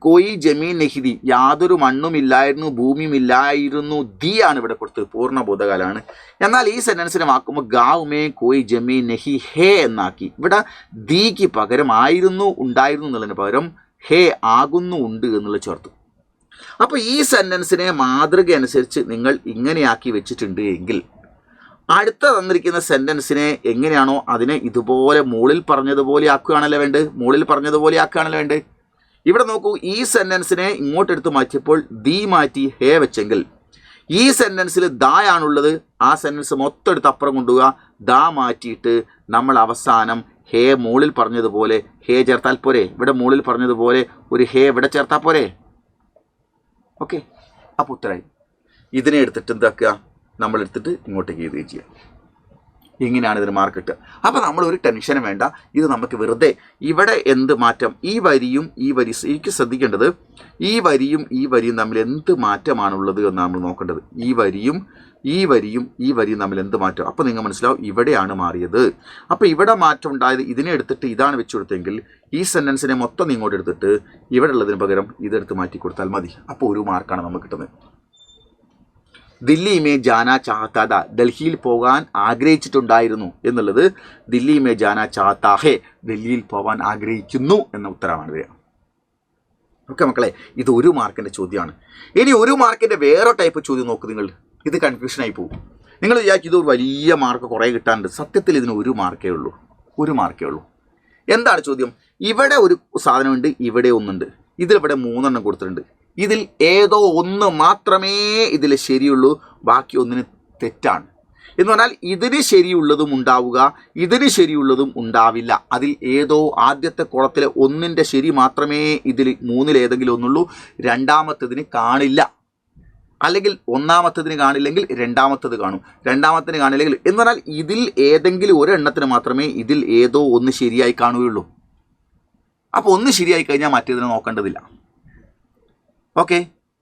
കോയി ജമീൻ നെഹിദി, യാതൊരു മണ്ണുമില്ലായിരുന്നു, ഭൂമിയുമില്ലായിരുന്നു. ദി ആണ് ഇവിടെ കൊടുത്തത്, പൂർണ്ണ ബോധകാലാണ്. എന്നാൽ ഈ സെൻറ്റൻസിനെ വാക്കുമ്പോൾ ഗാവുമേ കോയി ജമീൻ നെഹി ഹേ എന്നാക്കി. ഇവിടെ ദീക്ക് പകരം ആയിരുന്നു, ഉണ്ടായിരുന്നു എന്നുള്ളതിന് പകരം ഹേ, ആകുന്നു, ഉണ്ട് എന്നുള്ള ചേർത്തു. അപ്പോൾ ഈ സെൻറ്റൻസിനെ മാതൃക അനുസരിച്ച് നിങ്ങൾ ഇങ്ങനെയാക്കി വെച്ചിട്ടുണ്ട് എങ്കിൽ അടുത്ത തന്നിരിക്കുന്ന സെൻറ്റൻസിനെ എങ്ങനെയാണോ അതിനെ ഇതുപോലെ മുകളിൽ പറഞ്ഞതുപോലെ ആക്കുകയാണല്ലോ വേണ്ടത്. മുകളിൽ പറഞ്ഞതുപോലെ ആക്കുകയാണല്ലോ വേണ്ടത്. ഇവിടെ നോക്കൂ, ഈ സെൻറ്റൻസിനെ ഇങ്ങോട്ടെടുത്ത് മാറ്റിയപ്പോൾ ദി മാറ്റി ഹേ വെച്ചെങ്കിൽ ഈ സെൻറ്റൻസിൽ ദായാണുള്ളത്. ആ സെൻറ്റൻസ് മൊത്തം എടുത്ത് അപ്പുറം കൊണ്ടുപോവുക, ദാ മാറ്റിയിട്ട് നമ്മൾ അവസാനം ഹേ മുകളിൽ പറഞ്ഞതുപോലെ ഹേ ചേർത്താൽ പോരെ. ഇവിടെ മുകളിൽ പറഞ്ഞതുപോലെ ഒരു ഹേ ഇവിടെ ചേർത്താൽ പോരെ. ഓക്കെ, അപ്പോൾ ഉത്തരമായി. ഇതിനെ എടുത്തിട്ട് എന്താക്കുക, നമ്മളെടുത്തിട്ട് ഇങ്ങോട്ടേക്ക് എഴുതുകയും ചെയ്യാം. ഇങ്ങനെയാണ് ഇതിന് മാർക്ക് കിട്ടുക. അപ്പോൾ നമ്മൾ ഒരു ടെൻഷനും വേണ്ട. ഇത് നമുക്ക് വെറുതെ ഇവിടെ എന്ത് മാറ്റം, ഈ വരിയും ഈ വരി, എനിക്ക് ശ്രദ്ധിക്കേണ്ടത് ഈ വരിയും ഈ വരിയും തമ്മിൽ എന്ത് മാറ്റമാണുള്ളത് എന്ന് നമ്മൾ നോക്കേണ്ടത്. ഈ വരിയും ഈ വരിയും ഈ വരിയും തമ്മിൽ എന്ത് മാറ്റം. അപ്പോൾ നിങ്ങൾ മനസ്സിലാവും ഇവിടെയാണ് മാറിയത്. അപ്പോൾ ഇവിടെ മാറ്റം ഉണ്ടായത് ഇതിനെ എടുത്തിട്ട് ഇതാണ് വെച്ച് കൊടുത്തെങ്കിൽ ഈ സെൻറ്റൻസിനെ മൊത്തം ഇങ്ങോട്ട് എടുത്തിട്ട് ഇവിടെ ഉള്ളതിന് പകരം ഇതെടുത്ത് മാറ്റി കൊടുത്താൽ മതി. അപ്പോൾ ഒരു മാർക്കാണ് നമുക്ക് കിട്ടുന്നത്. ദില്ലിമേ ജാന ചാഹത്താദ, ഡൽഹിയിൽ പോകാൻ ആഗ്രഹിച്ചിട്ടുണ്ടായിരുന്നു എന്നുള്ളത് ദില്ലിമേ ജാന ചാഹത്താഹേ, ഡൽഹിയിൽ പോകാൻ ആഗ്രഹിക്കുന്നു എന്ന ഉത്തരമാണ് വരിക. ഓക്കെ മക്കളെ, ഇത് ഒരു മാർക്കിൻ്റെ ചോദ്യമാണ്. ഇനി ഒരു മാർക്കിൻ്റെ വേറെ ടൈപ്പ് ചോദ്യം നോക്ക് നിങ്ങൾ. ഇത് കൺഫ്യൂഷനായി പോകും. നിങ്ങൾ വിചാരിക്കും ഇത് ഒരു വലിയ മാർക്ക് കുറേ കിട്ടാനുണ്ട്. സത്യത്തിൽ ഇതിന് ഒരു മാർക്കേ ഉള്ളൂ, ഒരു മാർക്കേ ഉള്ളൂ. എന്താണ് ചോദ്യം? ഇവിടെ ഒരു സാധനമുണ്ട്, ഇവിടെ ഒന്നുണ്ട്, ഇതിലിവിടെ 3 എണ്ണം കൊടുത്തിട്ടുണ്ട്. ഇതിൽ ഏതോ ഒന്ന് മാത്രമേ ഇതിൽ ശരിയുള്ളൂ, ബാക്കി ഒന്നിന് തെറ്റാണ്. എന്ന് പറഞ്ഞാൽ ഇതിന് ശരിയുള്ളതും ഉണ്ടാവുക, ഇതിന് ശരിയുള്ളതും ഉണ്ടാവില്ല. അതിൽ ഏതോ ആദ്യത്തെ കുളത്തിലെ ഒന്നിൻ്റെ ശരി മാത്രമേ ഇതിൽ 3-ൽ ഏതെങ്കിലും ഒന്നുള്ളൂ, രണ്ടാമത്തതിന് കാണില്ല. അല്ലെങ്കിൽ ഒന്നാമത്തതിന് കാണില്ലെങ്കിൽ രണ്ടാമത്തത് കാണും, രണ്ടാമത്തിന് കാണില്ലെങ്കിൽ. എന്ന് പറഞ്ഞാൽ ഇതിൽ ഏതെങ്കിലും ഒരെണ്ണത്തിന് മാത്രമേ ഇതിൽ ഏതോ ഒന്ന് ശരിയായി കാണുകയുള്ളൂ. അപ്പോൾ ഒന്ന് ശരിയായി കഴിഞ്ഞാൽ മറ്റേതിനെ നോക്കേണ്ടതില്ല. Okay,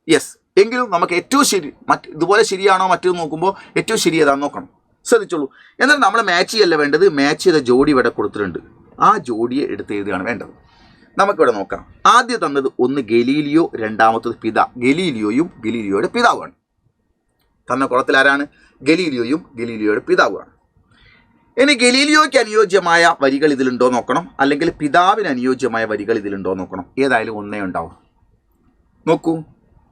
yes. എങ്കിലും നമുക്ക് ഏറ്റവും ശരി ഇതുപോലെ ശരിയാണോ മറ്റേത് നോക്കുമ്പോൾ ഏറ്റവും ശരി ഏതാണെന്ന് നോക്കണം. ശ്രദ്ധിച്ചോളൂ. എന്നാൽ നമ്മൾ മാച്ച് ചെയ്യല്ല വേണ്ടത്, മാച്ച് ചെയ്ത ജോഡി ഇവിടെ കൊടുത്തിട്ടുണ്ട്. ആ ജോഡിയെ എടുത്ത് എഴുതുകയാണ് വേണ്ടത്. നമുക്കിവിടെ നോക്കാം. ആദ്യം തന്നത് ഒന്ന് ഗലീലിയോ, രണ്ടാമത്തത് ഗലീലിയോയും ഗലീലിയോയുടെ പിതാവാണ്. തന്ന കുളത്തിൽ ആരാണ്? ഗലീലിയോയും ഗലീലിയോയുടെ പിതാവാണ്. ഇനി ഗലീലിയോയ്ക്ക് അനുയോജ്യമായ വരികൾ ഇതിലുണ്ടോ നോക്കണം, അല്ലെങ്കിൽ പിതാവിന് അനുയോജ്യമായ വരികൾ ഇതിലുണ്ടോ നോക്കണം. ഏതായാലും ഒന്നേ ഉണ്ടാവും. നോക്കൂ,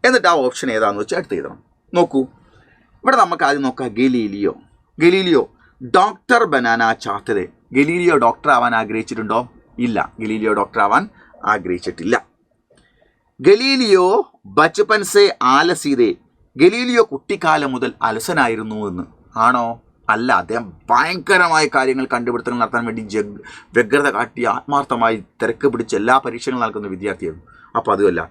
എന്നിട്ട് ആ ഓപ്ഷൻ ഏതാണെന്ന് വെച്ചാൽ അടുത്ത് എഴുതണം. നോക്കൂ, ഇവിടെ നമുക്ക് ആദ്യം നോക്കാം. ഗലീലിയോ ഡോക്ടർ ബനാന ചാഹത്തേ. ഗലീലിയോ ഡോക്ടർ ആവാൻ ആഗ്രഹിച്ചിട്ടുണ്ടോ? ഇല്ല, ഗലീലിയോ ഡോക്ടർ ആവാൻ ആഗ്രഹിച്ചിട്ടില്ല. ഗലീലിയോ ബച്പൻ സേ ആലസീതേ. ഗലീലിയോ കുട്ടിക്കാലം മുതൽ അലസനായിരുന്നു എന്ന്. ആണോ? അല്ല. അദ്ദേഹം ഭയങ്കരമായ കാര്യങ്ങൾ, കണ്ടുപിടുത്തങ്ങൾ നടത്താൻ വേണ്ടി വ്യഗ്രത കാട്ടി ആത്മാർത്ഥമായി തിരക്ക് പിടിച്ച് എല്ലാ പരീക്ഷകളും നടക്കുന്ന വിദ്യാർത്ഥിയായിരുന്നു. അപ്പോൾ അതുമല്ല.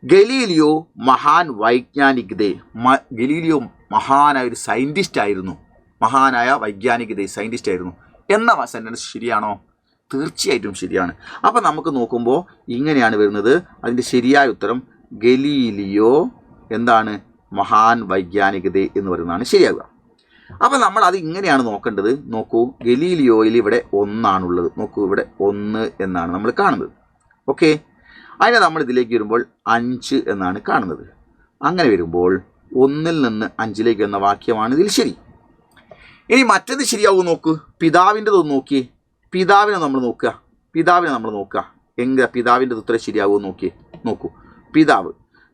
ഗലീലിയോ മഹാൻ വൈജ്ഞാനികതേ. ഗലീലിയോ മഹാനായ ഒരു സയൻറ്റിസ്റ്റ് ആയിരുന്നു, മഹാനായ വൈജ്ഞാനികതേ, സയൻറ്റിസ്റ്റ് ആയിരുന്നു എന്ന സെൻറ്റൻസ് ശരിയാണോ? തീർച്ചയായിട്ടും ശരിയാണ്. അപ്പോൾ നമുക്ക് നോക്കുമ്പോൾ ഇങ്ങനെയാണ് വരുന്നത്. അതിൻ്റെ ശരിയായ ഉത്തരം ഗലീലിയോ എന്താണ്? മഹാൻ വൈജ്ഞാനികതേ എന്ന് പറയുന്നതാണ് ശരിയാവുക. അപ്പോൾ നമ്മൾ അത് ഇങ്ങനെയാണ് നോക്കേണ്ടത്. നോക്കൂ, ഗലീലിയോയിൽ ഇവിടെ ഒന്നാണുള്ളത്. നോക്കൂ, ഇവിടെ 1 എന്നാണ് നമ്മൾ കാണുന്നത്. ഓക്കെ, അതിനെ നമ്മൾ ഇതിലേക്ക് വരുമ്പോൾ 5 എന്നാണ് കാണുന്നത്. അങ്ങനെ വരുമ്പോൾ 1-ൽ നിന്ന് 5-ലേക്ക് എന്ന വാക്യമാണ് ഇതിൽ ശരി. ഇനി മറ്റേത് ശരിയാവും. നോക്കൂ, പിതാവിൻ്റെതൊന്ന് നോക്കിയേ. പിതാവിനെ നമ്മൾ നോക്കുക. എങ്കിൽ പിതാവിൻ്റെ ഉത്തരം ശരിയാവുമെന്ന് നോക്കൂ.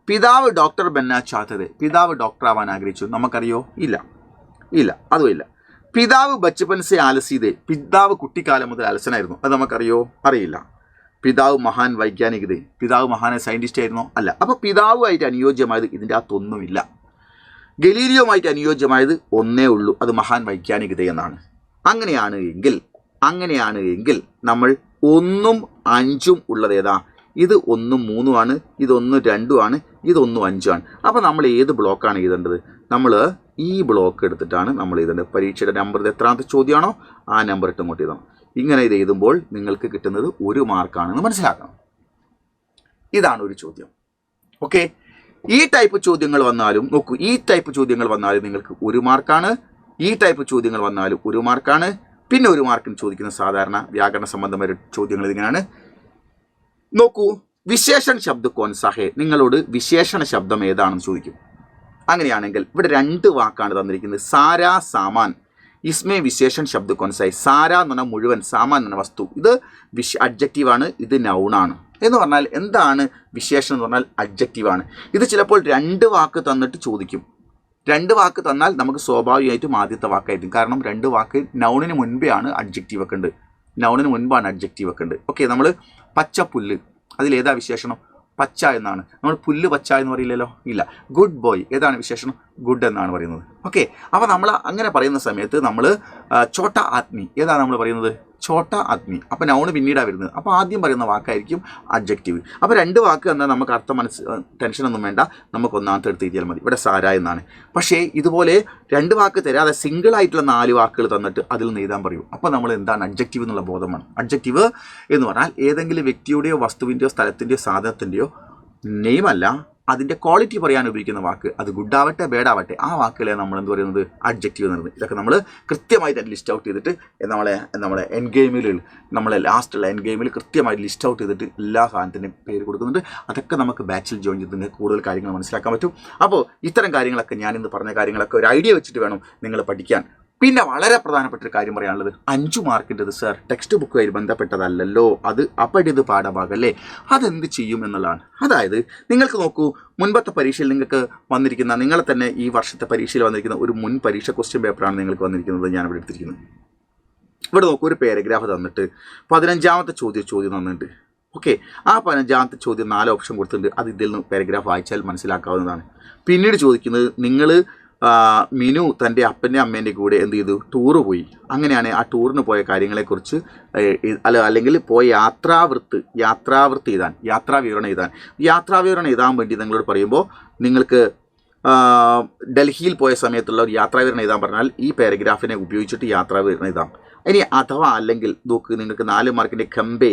പിതാവ് ഡോക്ടർ ബന്നാ ചാഹത്തേ. പിതാവ് ഡോക്ടർ ആവാൻ ആഗ്രഹിച്ചു. നമുക്കറിയോ? ഇല്ല, അതുമില്ല. പിതാവ് ബച്പൻ സേ ആലസീതേ. പിതാവ് കുട്ടിക്കാലം മുതൽ അലസനായിരുന്നു. അത് നമുക്കറിയോ? അറിയില്ല. പിതാവ് മഹാൻ വൈജ്ഞാനികതേ. പിതാവ് മഹാൻ സയൻറ്റിസ്റ്റ് ആയിരുന്നോ? അല്ല. അപ്പോൾ പിതാവുമായിട്ട് അനുയോജ്യമായത് ഇതിൻ്റെ അകത്തൊന്നുമില്ല. ഗലീലിയോമായിട്ട് അനുയോജ്യമായത് ഒന്നേ ഉള്ളൂ, അത് മഹാൻ വൈജ്ഞാനികത എന്നാണ്. അങ്ങനെയാണ് എങ്കിൽ അങ്ങനെയാണ് എങ്കിൽ നമ്മൾ 1 ഉം 5 ഉം ഉള്ളത് ഏതാ? ഇത് 1 ഉം 3 ഉം ആണ്, ഇത് 1 ഉം 2 ഉം ആണ്, ഇത് 1 ഉം 5 ഉം ആണ്. അപ്പോൾ നമ്മൾ ഏത് ബ്ലോക്കാണ് എഴുതേണ്ടത്? നമ്മൾ ഈ ബ്ലോക്ക് എടുത്തിട്ടാണ് നമ്മൾ എഴുതേണ്ടത്. പരീക്ഷയുടെ നമ്പർ എത്രാമത്തെ ചോദ്യമാണോ ആ നമ്പർ ഇട്ട് ഇങ്ങോട്ട് എഴുതണം. ഇങ്ങനെ ഇത് എഴുതുമ്പോൾ നിങ്ങൾക്ക് കിട്ടുന്നത് 1 മാർക്കാണെന്ന് മനസ്സിലാക്കണം. ഇതാണ് ഒരു ചോദ്യം. ഓക്കെ, ഈ ടൈപ്പ് ചോദ്യങ്ങൾ വന്നാലും നോക്കൂ, ഈ ടൈപ്പ് ചോദ്യങ്ങൾ വന്നാലും നിങ്ങൾക്ക് 1 മാർക്കാണ്, ഈ ടൈപ്പ് ചോദ്യങ്ങൾ വന്നാലും 1 മാർക്കാണ്. പിന്നെ 1 മാർക്കിന് ചോദിക്കുന്ന സാധാരണ വ്യാകരണ സംബന്ധമായ ചോദ്യങ്ങൾ ഇതിങ്ങനെയാണ്. നോക്കൂ, വിശേഷൺ ശബ്ദ കോൻസാഹെ, നിങ്ങളോട് വിശേഷണ ശബ്ദം ഏതാണെന്ന് ചോദിക്കും. അങ്ങനെയാണെങ്കിൽ ഇവിടെ 2 വാക്കാണ് തന്നിരിക്കുന്നത്, സാരാ സാമാൻ. ഇസ്മേ വിശേഷൺ ശബ്ദ കോൻസായി. സാര എന്ന് പറഞ്ഞാൽ മുഴുവൻ, സാമാൻ എന്ന് പറഞ്ഞാൽ വസ്തു. ഇത് അഡ്ജക്റ്റീവാണ്, ഇത് നൗണാണ്. എന്ന് പറഞ്ഞാൽ എന്താണ് വിശേഷണം എന്ന് പറഞ്ഞാൽ അഡ്ജക്റ്റീവാണ്. ഇത് ചിലപ്പോൾ 2 വാക്ക് തന്നിട്ട് ചോദിക്കും. 2 വാക്ക് തന്നാൽ നമുക്ക് സ്വാഭാവികമായിട്ടും ആദ്യത്തെ വാക്കായിരിക്കും. കാരണം 2 വാക്ക് നൗണിന് മുൻപേ ആണ് അഡ്ജക്റ്റീവ് ഒക്കെ ഉണ്ട്, നൗണിന് മുൻപാണ് അഡ്ജക്റ്റീവ് ഒക്കെ ഉണ്ട്. ഓക്കെ, നമ്മൾ പച്ചപ്പുല്ല്, അതിലേതാ വിശേഷണം? പച്ച എന്നാണ്. നമ്മൾ പുല്ല് പച്ച എന്ന് പറയില്ലല്ലോ, ഇല്ല. ഗുഡ് ബോയ് ഏതാണ് വിശേഷണം? ഗുഡ് എന്നാണ് പറയുന്നത്. ഓക്കെ, അപ്പോൾ നമ്മൾ അങ്ങനെ പറയുന്ന സമയത്ത് നമ്മൾ ചോട്ട ആദ്മി ഏതാണ് നമ്മൾ പറയുന്നത്? ചോട്ട ആദ്മി. അപ്പോൾ നൗണ് പിന്നീടാണ് വരുന്നത്. അപ്പോൾ ആദ്യം പറയുന്ന വാക്കായിരിക്കും അഡ്ജക്റ്റീവ്. അപ്പോൾ 2 വാക്ക് എന്നാൽ നമുക്ക് അർത്ഥം ടെൻഷനൊന്നും വേണ്ട, നമുക്ക് ഒന്നാമത്തെ എടുത്ത് എഴുതിയാൽ മതി. ഇവിടെ സാര എന്നാണ്. പക്ഷേ ഇതുപോലെ 2 വാക്ക് തരാതെ സിംഗിൾ ആയിട്ടുള്ള 4 വാക്കുകൾ തന്നിട്ട് അതിൽ നിന്ന് എഴുതാൻ പറയും. അപ്പോൾ നമ്മൾ എന്താണ് അഡ്ജക്റ്റീവ് എന്നുള്ള ബോധമാണ്. അഡ്ജക്റ്റീവ് എന്ന് പറഞ്ഞാൽ ഏതെങ്കിലും വ്യക്തിയുടെയോ വസ്തുവിൻ്റെയോ സ്ഥലത്തിൻ്റെയോ സാധനത്തിൻ്റെയോ നെയിമല്ല, അതിൻ്റെ ക്വാളിറ്റി പറയാൻ ഉപയോഗിക്കുന്ന വാക്ക്. അത് ഗുഡ് ആവട്ടെ ബാഡ് ആവട്ടെ, ആ വാക്കുകളെ നമ്മൾ എന്ത് പറയുന്നത്? അഡ്ജക്റ്റീവ് എന്ന് പറയുന്നത്. ഇതൊക്കെ നമ്മൾ കൃത്യമായിട്ട് ലിസ്റ്റ് ഔട്ട് ചെയ്തിട്ട് നമ്മളെ എൻഡ് ഗെയിമിൽ, നമ്മളെ ലാസ്റ്റുള്ള എൻഡ് ഗെയിമിൽ കൃത്യമായിട്ട് ലിസ്റ്റ് ഔട്ട് ചെയ്തിട്ട് എല്ലാ സാധനത്തിൻ്റെയും പേര് കൊടുക്കുന്നുണ്ട്. അതൊക്കെ നമുക്ക് ബാച്ചിൽ ജോയിൻ ചെയ്ത് നിങ്ങൾക്ക് കൂടുതൽ കാര്യങ്ങൾ മനസ്സിലാക്കാൻ പറ്റും. അപ്പോൾ ഇത്തരം കാര്യങ്ങളൊക്കെ ഞാനിന്ന് പറഞ്ഞ കാര്യങ്ങളൊക്കെ ഒരു ഐഡിയ വെച്ചിട്ട് വേണം നിങ്ങൾ പഠിക്കാൻ. പിന്നെ വളരെ പ്രധാനപ്പെട്ട ഒരു കാര്യം പറയാനുള്ളത്, 5 മാർക്കിൻ്റെത് സർ ടെക്സ്റ്റ് ബുക്കുമായി ബന്ധപ്പെട്ടതല്ലല്ലോ, അത് അപഠിത പാഠഭാഗമല്ലേ, അതെന്ത് ചെയ്യും എന്നുള്ളതാണ്. അതായത് നിങ്ങൾക്ക് നോക്കൂ, മുൻപത്തെ പരീക്ഷയിൽ നിങ്ങൾക്ക് വന്നിരിക്കുന്ന, നിങ്ങളെ തന്നെ ഈ വർഷത്തെ പരീക്ഷയിൽ വന്നിരിക്കുന്ന ഒരു മുൻ പരീക്ഷ ക്വസ്റ്റ്യൻ പേപ്പറാണ് നിങ്ങൾക്ക് വന്നിരിക്കുന്നത്. ഞാനിവിടെ എടുത്തിരിക്കുന്നത്. ഇവിടെ നോക്കൂ, ഒരു പാരഗ്രാഫ് തന്നിട്ട് 15ാമത്തെ ചോദ്യം തന്നിട്ടുണ്ട്. ഓക്കെ, ആ 15ാമത്തെ ചോദ്യം 4 ഓപ്ഷൻ കൊടുത്തിട്ടുണ്ട്. അത് ഇതിൽ നിന്ന് പാരഗ്രാഫ് വായിച്ചാൽ മനസ്സിലാക്കാവുന്നതാണ്. പിന്നീട് ചോദിക്കുന്നത്, നിങ്ങൾ മിനു തൻ്റെ അപ്പൻ്റെ അമ്മേൻ്റെ കൂടെ എന്ത് ചെയ്തു? ടൂറ് പോയി. അങ്ങനെയാണ് ആ ടൂറിന് പോയ കാര്യങ്ങളെക്കുറിച്ച് അല്ലെങ്കിൽ പോയ യാത്രാവൃത്തി എഴുതാൻ, യാത്രാവിവരണം എഴുതാൻ വേണ്ടി നിങ്ങളോട് പറയുമ്പോൾ നിങ്ങൾക്ക് ഡൽഹിയിൽ പോയ സമയത്തുള്ള ഒരു യാത്രാവിവരണം എഴുതാൻ പറഞ്ഞാൽ ഈ പാരഗ്രാഫിനെ ഉപയോഗിച്ചിട്ട് യാത്രാവിവരണം എഴുതാം. ഇനി അഥവാ അല്ലെങ്കിൽ നോക്ക്, നിങ്ങൾക്ക് 4 മാർക്കിൻ്റെ ഖമ്പേ,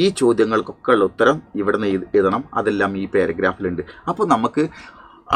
ഈ ചോദ്യങ്ങൾക്കൊക്കെ ഉള്ള ഉത്തരം ഇവിടെ നിന്ന് എഴുതണം. അതെല്ലാം ഈ പാരഗ്രാഫിലുണ്ട്. അപ്പോൾ നമുക്ക്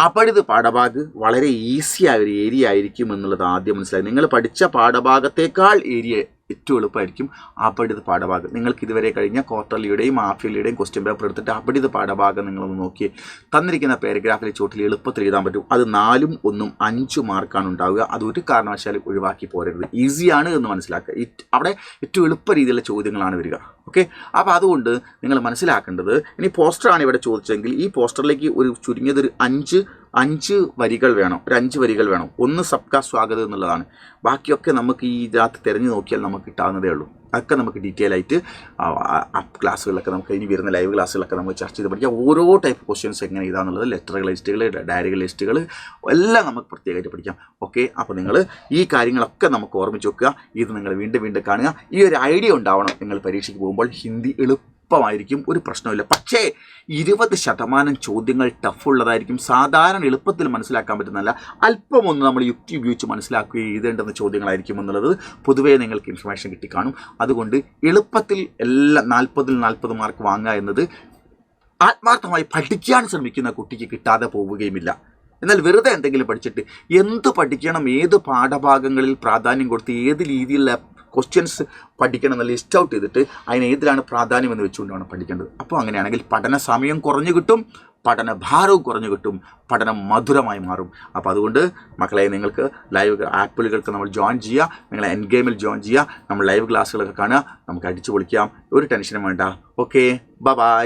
അപഠിത പാഠഭാഗ് വളരെ ഈസിയായ ഒരു ഏരിയ ആയിരിക്കും എന്നുള്ളത് ആദ്യം മനസ്സിലായി. നിങ്ങൾ പഠിച്ച പാഠഭാഗത്തേക്കാൾ ഏരിയ ഏറ്റവും എളുപ്പമായിരിക്കും അപഠിത പാഠഭാഗം. നിങ്ങൾക്ക് ഇതുവരെ കഴിഞ്ഞ ക്വാർട്ടർലിയുടെയും ഹാഫ്ലിയുടെയും ക്വസ്റ്റ്യൻ പേപ്പർ എടുത്തിട്ട് അപഠിത പാഠഭാഗം നിങ്ങളൊന്ന് നോക്കി തന്നിരിക്കുന്ന പാരഗ്രാഫിലെ ചോട്ടിൽ എളുപ്പത്തിൽ എഴുതാൻ പറ്റും. അത് 4ഉം 1ഉം 5 മാർക്കാണ് ഉണ്ടാവുക. അത് ഒരു കാരണവശാലും ഒഴിവാക്കി പോരരുത്. ഈസിയാണ് എന്ന് മനസ്സിലാക്കുക. അവിടെ ഏറ്റവും എളുപ്പ രീതിയിലുള്ള ചോദ്യങ്ങളാണ് വരിക. ഓക്കെ, അപ്പോൾ അതുകൊണ്ട് നിങ്ങൾ മനസ്സിലാക്കേണ്ടത്, ഇനി പോസ്റ്ററാണ് ഇവിടെ ചോദിച്ചെങ്കിൽ ഈ പോസ്റ്ററിലേക്ക് ഒരു ചുരുങ്ങിയതൊരു 5 വരികൾ വേണം, ഒരു 5 വരികൾ വേണം. ഒന്ന് സബ്കാ സ്വാഗതം എന്നുള്ളതാണ്. ബാക്കിയൊക്കെ നമുക്ക് ഈ ഇതിനകത്ത് തിരഞ്ഞു നോക്കിയാൽ നമുക്ക് കിട്ടാവുന്നതേ ഉള്ളൂ. അതൊക്കെ നമുക്ക് ഡീറ്റെയിൽ ആയിട്ട് ക്ലാസ്സുകളിലൊക്കെ നമുക്ക് ഇനി വരുന്ന ലൈവ് ക്ലാസ്സുകളൊക്കെ നമുക്ക് ചർച്ച ചെയ്ത് പഠിക്കാം. ഓരോ ടൈപ്പ് ക്വസ്റ്റ്യൻസ് എങ്ങനെ ഇതാണെന്നുള്ളത്, ലെറ്ററുകൾ ലിസ്റ്റുകൾ, ഡയറികൾ ലിസ്റ്റുകൾ എല്ലാം നമുക്ക് പ്രത്യേകമായിട്ട് പഠിക്കാം. ഓക്കെ, അപ്പോൾ നിങ്ങൾ ഈ കാര്യങ്ങളൊക്കെ നമുക്ക് ഓർമ്മിച്ച് വെക്കുക. ഇത് നിങ്ങൾ വീണ്ടും കാണുക. ഈ ഒരു ഐഡിയ ഉണ്ടാവണം. നിങ്ങൾ പരീക്ഷയ്ക്ക് പോകുമ്പോൾ ഹിന്ദി എളുപ്പമായിരിക്കും, ഒരു പ്രശ്നമില്ല. പക്ഷേ 20% ചോദ്യങ്ങൾ ടഫുള്ളതായിരിക്കും. സാധാരണ എളുപ്പത്തിൽ മനസ്സിലാക്കാൻ പറ്റുന്നതല്ല, അല്പമൊന്ന് നമ്മൾ യുക്തി ഉപയോഗിച്ച് മനസ്സിലാക്കുകയും എഴുതേണ്ടുന്ന ചോദ്യങ്ങളായിരിക്കും എന്നുള്ളത് പൊതുവേ നിങ്ങൾക്ക് ഇൻഫർമേഷൻ കിട്ടിക്കാണും. അതുകൊണ്ട് എളുപ്പത്തിൽ എല്ലാം 40-ൽ 40 മാർക്ക് വാങ്ങുക എന്നത് ആത്മാർത്ഥമായി പഠിക്കാൻ ശ്രമിക്കുന്ന കുട്ടിക്ക് കിട്ടാതെ പോവുകയുമില്ല. എന്നാൽ വെറുതെ എന്തെങ്കിലും പഠിച്ചിട്ട് എന്ത് പഠിക്കണം, ഏത് പാഠഭാഗങ്ങളിൽ പ്രാധാന്യം കൊടുത്ത് ഏത് രീതിയിലുള്ള ക്വസ്റ്റ്യൻസ് പഠിക്കണം എന്നുള്ള ലിസ്റ്റ് ഔട്ട് ചെയ്തിട്ട് അതിന് ഏതിലാണ് പ്രാധാന്യം എന്ന് വെച്ചുകൊണ്ടാണ് പഠിക്കേണ്ടത്. അപ്പോൾ അങ്ങനെയാണെങ്കിൽ പഠന സമയം കുറഞ്ഞു കിട്ടും, പഠന ഭാരവും കുറഞ്ഞു കിട്ടും, പഠനം മധുരമായി മാറും. അപ്പോൾ അതുകൊണ്ട് മക്കളെ, നിങ്ങൾക്ക് ലൈവ് ആപ്പുകൾക്ക് നമ്മൾ ജോയിൻ ചെയ്യുക, നിങ്ങൾ എൻഡ് ഗെയിമിൽ ജോയിൻ ചെയ്യുക, നമ്മൾ ലൈവ് ക്ലാസ്സുകളൊക്കെ കാണുക, നമുക്ക് അടിച്ചു പൊളിക്കാം, ഒരു ടെൻഷനും വേണ്ട. Okay, by.